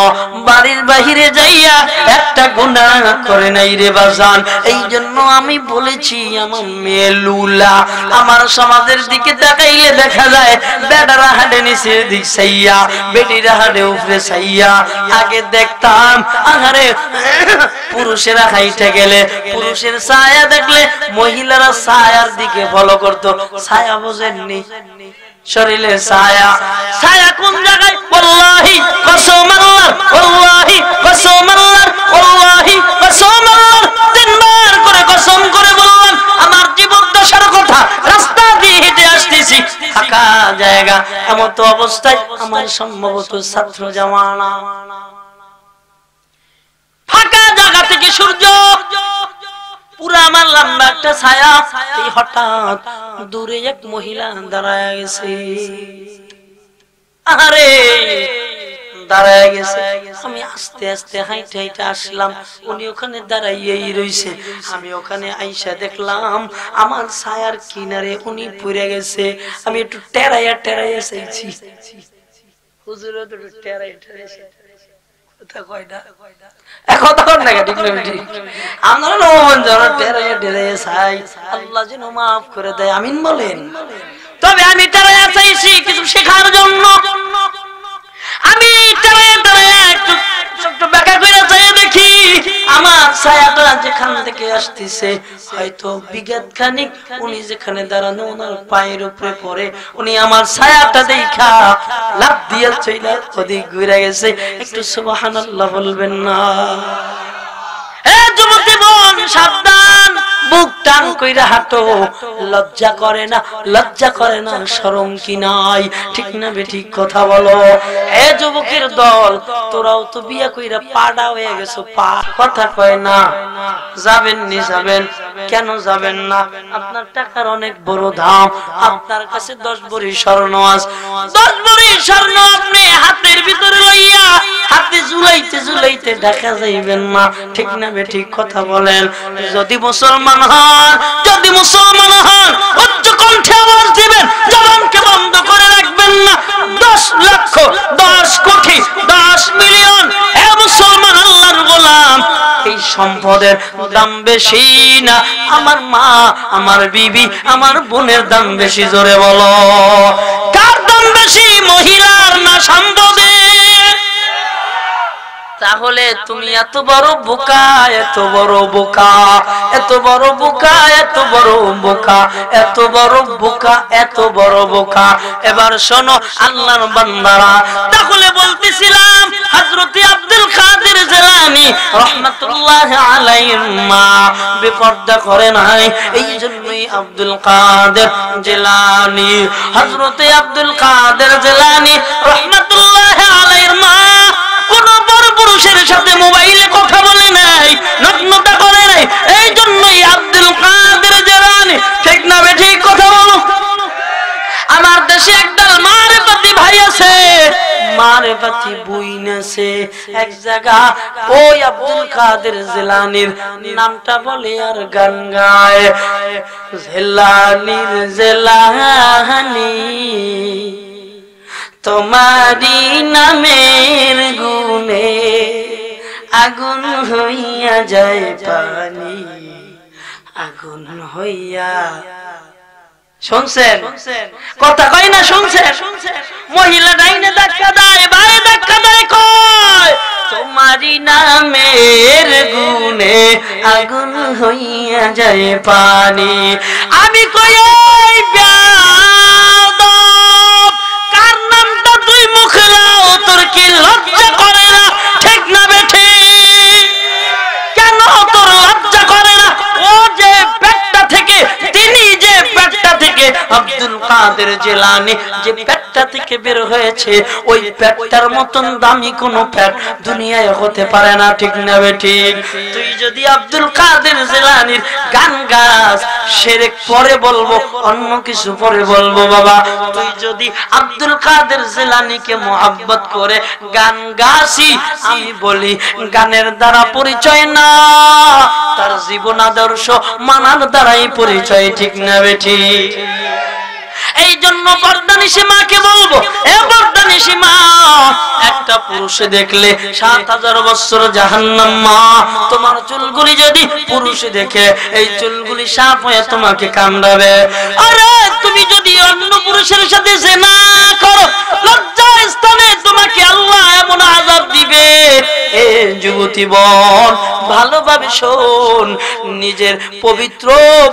বাড়ির বাহিরে যাইয়া একটা গুনাহ করে নাই রে বাজান। এই জন্য আমি বলেছি আমার মেয়ে লুলা। আমার সমাজের দিকে তাকাইলে দেখা যায় বেটারা হাঁটে নিচের দিক চাইয়া, বেটিরা হাঁটে উপরে চাইয়া। আগে দেখতাম আহারে পুরুষেরা হাইটে গেলে পুরুষের ছায়া দেখলে মহিলারা ছায়ার দিকে ফলো করতো। ছায়া বোঝেননি? শরীরে ছায়া, ছায়া কোন জায়গায়? ওয়াল্লাহি কসম আল্লাহর, ওয়াল্লাহি কসম আল্লাহর, ওয়াল্লাহি কসম আল্লাহর। তিনবার করে কসম করে বললাম আমার জীবদ্দশার কথা। রাস্তা দিয়ে হেঁটে আসতেছি, ফাঁকা জায়গা, এমন তো অবস্থায় আমার সম্ভবত ছাত্র জামানা, ফাঁকা জায়গা থেকে সূর্য পুরা আমার লম্বা একটা ছায়া। এই হঠাৎ দূরে এক মহিলা দাঁড়ায় গেছে, আরে দাঁড়ায় গেছে। আমি আস্তে আস্তে হাইটে হাইটে আসলাম, উনি ওখানে দাঁড়াইয়েই রইছে। আমি ওখানে আইসা দেখলাম আমার ছায়ার কিনারে উনি পড়ে গেছে। আমি একটু টেরাইয়া টেরাইয়া চাইছি, হুজুরও তো একটু টেরাইয়া টেরাইয়া কথা কয় না, কথা কর না ঠিক না? আমরা মন যেন টেরাইয়া টেরাইয়া চাই, আল্লাহ যেন মাফ করে দেয়, আমিন বলেন। তবে আমি টেরাইয়া চাইছি কিছু শেখার জন্য। আমি টেরাইয়া টেরাইয়া একটু ব্যাখ্যা করে চাই দেখি আমার ছায়াটা যেখান থেকে আসতেছে হয়তো বিঘাত খানিক উনি যেখানে দাঁড়ানো ওনার পায়ের উপরে পড়ে, উনি আমার ছায়াটা দেখা লাফ দিয়ে চইলা ওদিক ঘুরে গেছে। একটু সুবহানাল্লাহ বলবেন না? যুবতী বোন সাবধান, বুক টান কইরা হাঁটো। লজ্জা করে না, লজ্জা করে না, শরম কি নাই? ঠিক না বেঠিক কথা বলো। এ যুবকের দল, তোরাও তো বিয়া কইরা পাড়া হয়ে গেছো, পা কথা কয় না। যাবেন নি? যাবেন। কেন যাবেন না? আপনার টাকার অনেক বড় দাম, আপনার কাছে 10 ভরি স্বর্ণ আছে। 10 ভরি স্বর্ণ আপনি হাতের ভিতরে লইয়া হাতে ঝুলাইতে ঝুলাইতে ঢাকা যাইবেন না, ঠিক না বে ঠিক কথা বলেন? যদি মুসলমান হন, যদি মুসলমান হন, উচ্চ কণ্ঠে আওয়াজ দিবেন, জবানকে বন্ধ করে রাখবেন না। 10 লক্ষ, 10 কোটি, 10 মিলিয়ন হে মুসলমান আল্লাহর গোলাম, এই সম্পদের দাম বেশি না আমার মা, আমার বিবি, আমার বোনের দাম বেশি? জোরে বলো, কার দাম বেশি, মহিলার না সম্পদের? তাহলে তুমি এত বড় বোকা, এত বড় বোকা, এত বড় বোকা, এত বড় বোকা, এত বড় বোকা, এত বড় বোকা। এবার শোনো আল্লাহর বান্দারা, তাহলে বলতেছিলাম হযরত আব্দুল কাদের জিলানী রাহমাতুল্লাহ আলাইহির মা বেপরদা করে নাই, এই জন্যই আব্দুল কাদের জিলানী, হযরত আব্দুল কাদের জিলানী রাহমাতুল্লাহ আলাইহির মা কোন বড় পুরুষের সাথে মোবাইলে কথা বলে নাই, নগ্নতা করে নাই, এই জন্যই আব্দুল কাদের জিলানী, ঠিক না বে ঠিক কথা বলো? আমার দেশে একদল মারেফাতি ভাই আছে, মারেফাতি বুইন আছে, এক জায়গা ওই আব্দুল কাদের জিলানীর নামটা বলে আর গান গায়, জিলানীর জিলানী তোমারি নামের গুণে আগুন হইয়া যায় পানি, আগুন হইয়া। শুনছেন কথা কয় না? শুনছেন? মহিলা ডাইনে ধাক্কা দেয়, বায়ে ধাক্কা দেয়, কয় তোমারি নামের গুণে আগুন হইয়া যায় পানি। আমি কই ওই কার নামটা তুই মুখে লাও, তোর কি লজ্জা করে না? ঠিক না বেঠি? কেন তোর লজ্জা করে না? ও যে পেটটা থেকে, তিনি যে পেটটা থেকে, আব্দুল কাদের জিলানী যে পেটটা থেকে বের হয়েছে, ওই পেটটার মতন দামি কোন পেট দুনিয়ায় হতে পারে না, ঠিক না বেঠি? তুই যদি আব্দুল কাদের জিলানীর গান গাস, শিরক পরে বলবো, অন্য কিছু পরে বলবো বাবা। তুই যদি আব্দুল কাদের জিলানীকে মোহাব্বত করে গান গাসি, আমি বলি গানের দ্বারা পরিচয় না, তার জীবন আদর্শ মানার দ্বারাই পরিচয়, ঠিক না বেঠি? এই জন্য বর্দানিসী মাকে বলবো, এ বর্দানিসী মা, একটা পুরুষে দেখলে 7000 বছর জাহান্নাম। মা, তোমার চুলগুলি যদি পুরুষে দেখে, এই চুলগুলি সাপ হয়ে তোমাকে কামড়াবে। আরে তুমি যদি অন্য পুরুষের সাথে জিনা করো, লজ্জা স্থানে তোমাকে আল্লাহ এমন আযাব দিবে। এ যুবতী বোন, ভালোভাবে শোন, নিজের পবিত্র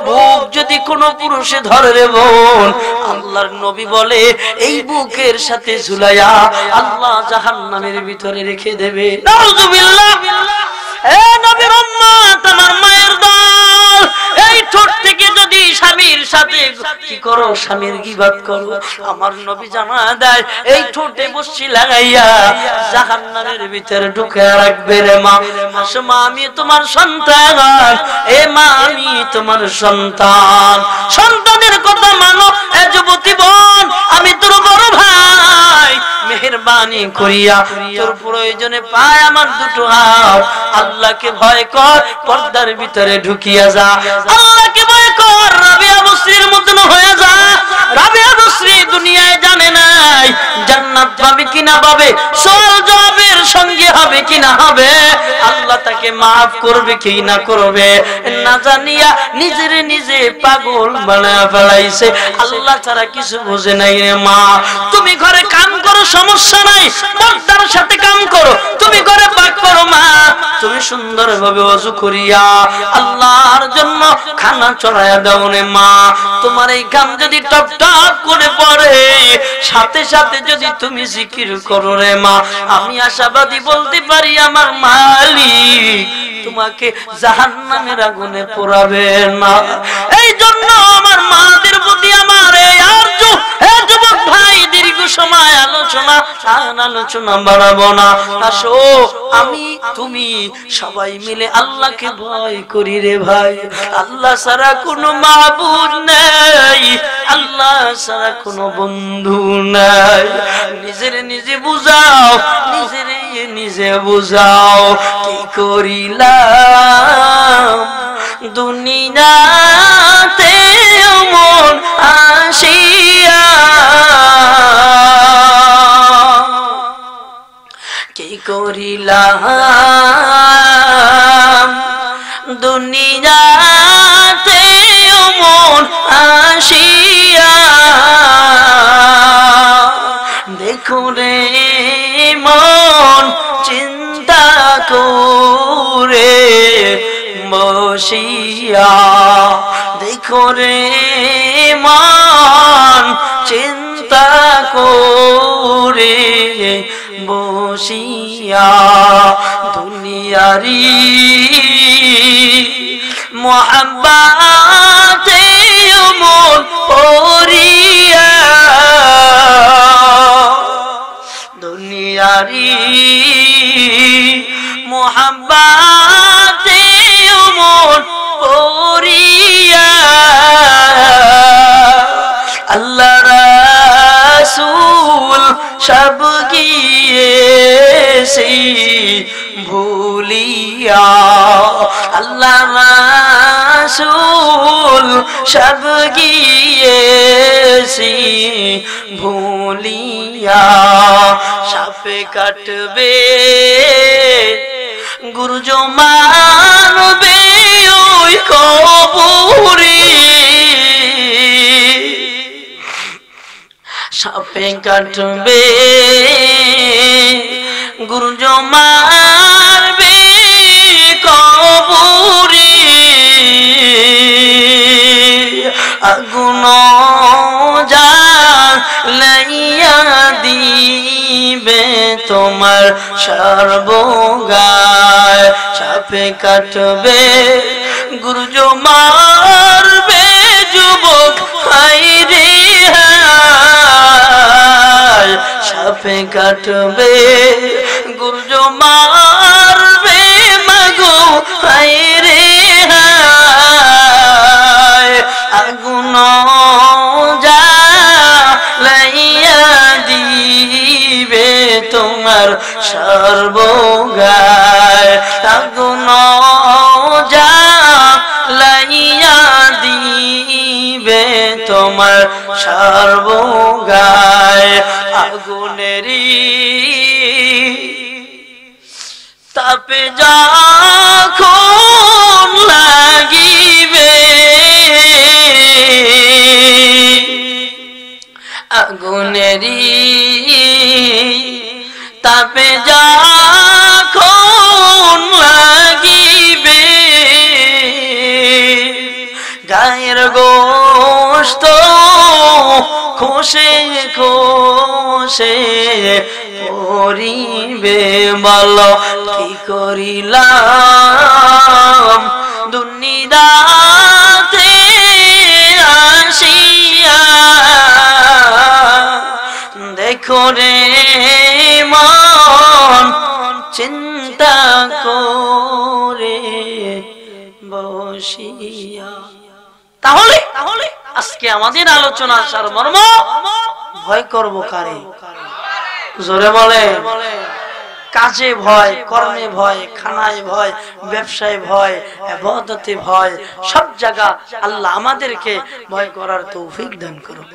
বুক যদি কোনো পুরুষে ধরে রে বোন, আল্লাহর নবী বলে এই বুকের সাথে ঝুলাইয়া আল্লাহ জাহান্নামের ভিতরে রেখে দেবে। নাউযুবিল্লাহ। এ নবীর উম্মত, আমার মায়ের দল, এই ঠোঁট থেকে যদি স্বামীর সাথে কি করো, স্বামীর গীবত করো, আমার নবী জানা দেয় এই ঠোঁটে বসি লাগাইয়া জাহান্নামের ভিতরে ঢুকে রাখবে রে মা। মা, আমি তোমার সন্তান, এ মা আমি তোমার সন্তান, সন্তানের কথা মানো। এ যুবতী বোন, আমি তোর বড় ভাই, মেহেরবানি করিয়া তোর প্রয়োজনে পায় আমার দুটো হাত, আল্লাহকে ভয় কর, পর্দার ভিতরে ঢুকিয়া যা, আল্লাহকে ভয় কর, রাবিয়া বসরির মতন হয়ে যা। রাবিয়া বসরি দুনিয়ায় জানে নাই জান্নাত পাবে কিনা পাবে, সওয়াল জবাবের সঙ্গে হবে কিনা হবে, আল্লাহ তাকে মাফ করবে কি না করবে, না জানিয়া নিজের নিজে পাগল বানায়া ফেলাইছে, আল্লাহ ছাড়া কিছু বোঝে নাই রে মা। তুমি ঘরে কাম করো, সমস্যা নাই, পর্দার সাথে কাম করো, তুমি ঘরে পাক করো মা, তুমি সুন্দরভাবে ওযু করিয়া আল্লাহর জন্য খানা চড়ায়া দাও রে মা। তোমার এই কাম যদি টপ টপ করে পড়ে, সাথে সাথে যদি তুমি জিকির করো রে মা, আমি আশাবাদী বলতে পারি আমার মালিক তোমাকে জাহান্নামের আগুনে পোড়াবে না। এই জন্য আমার মাদের প্রতি আমার এই আরজ, হে যুবক ভাই, দীর্ঘ সময় আলোচনা বাড়াবো না, আসো আমি তুমি সবাই মিলে আল্লাহকে ভয় করি রে ভাই। আল্লাহ ছাড়া কোনো মাবুদ নাই, আল্লাহ ছাড়া কোনো বন্ধু নাই। নিজের নিজে বুঝাও, নিজের দিয়ে নিজে বুঝাও কি করিলাম দুনিয়াতে মন আসিয়া কি করিলাম দুনিয়াতে মন আসিয়া দেখো রে মন চিন্তা করে বসিয়া দেখো রে মন চিন্তা করে বসিয়া দুনিয়ারি মোহাব্বতে মন পড়িয়া দুনিয়ারি মোহাব্বতে মন পড়িয়া আল্লাহ রাসূল সব গিয়েছি ভুলিয়া আল্লাহ রাসূল সব গিয়েছি ভুলিয়া সাপে কাটবে গুরুজ মারবে ওই কবরে সাপে কাটবে গুরুজ মারবে কবরে আগুন জ্বালাইয়া দিবে তোমার সর্বগায় সাপে কাটবে গুরুজ মারবে যুবক হায়রে সাপে কাটবে গুরুজ মারবে মাগো হায়রে আগুন জ্বালাইয়া দিবে তোমার সর্বগায় আগুন জ্বালাইয়া দিবে তোমার সর্বগায় আগুনেরই তাপে যখন লাগিবে আগুনেরই তাপে যখন লাগিবে গায়ের গোশত খোসে খোসে পরিবে বল কি করিলাম দুনিয়াতে আসিয়া দেখো রে মন চিন্তা করে বসিয়া তাহলে আজকে আমাদের আলোচনা সারমর্ম ভয় করব কারে জোরে বলে কাজে ভয় কর্মে ভয় খানায় ভয় ব্যবসায় ভয় ইবাদতে ভয় সব জায়গা আল্লাহ আমাদেরকে ভয় করার তৌফিক দান করুন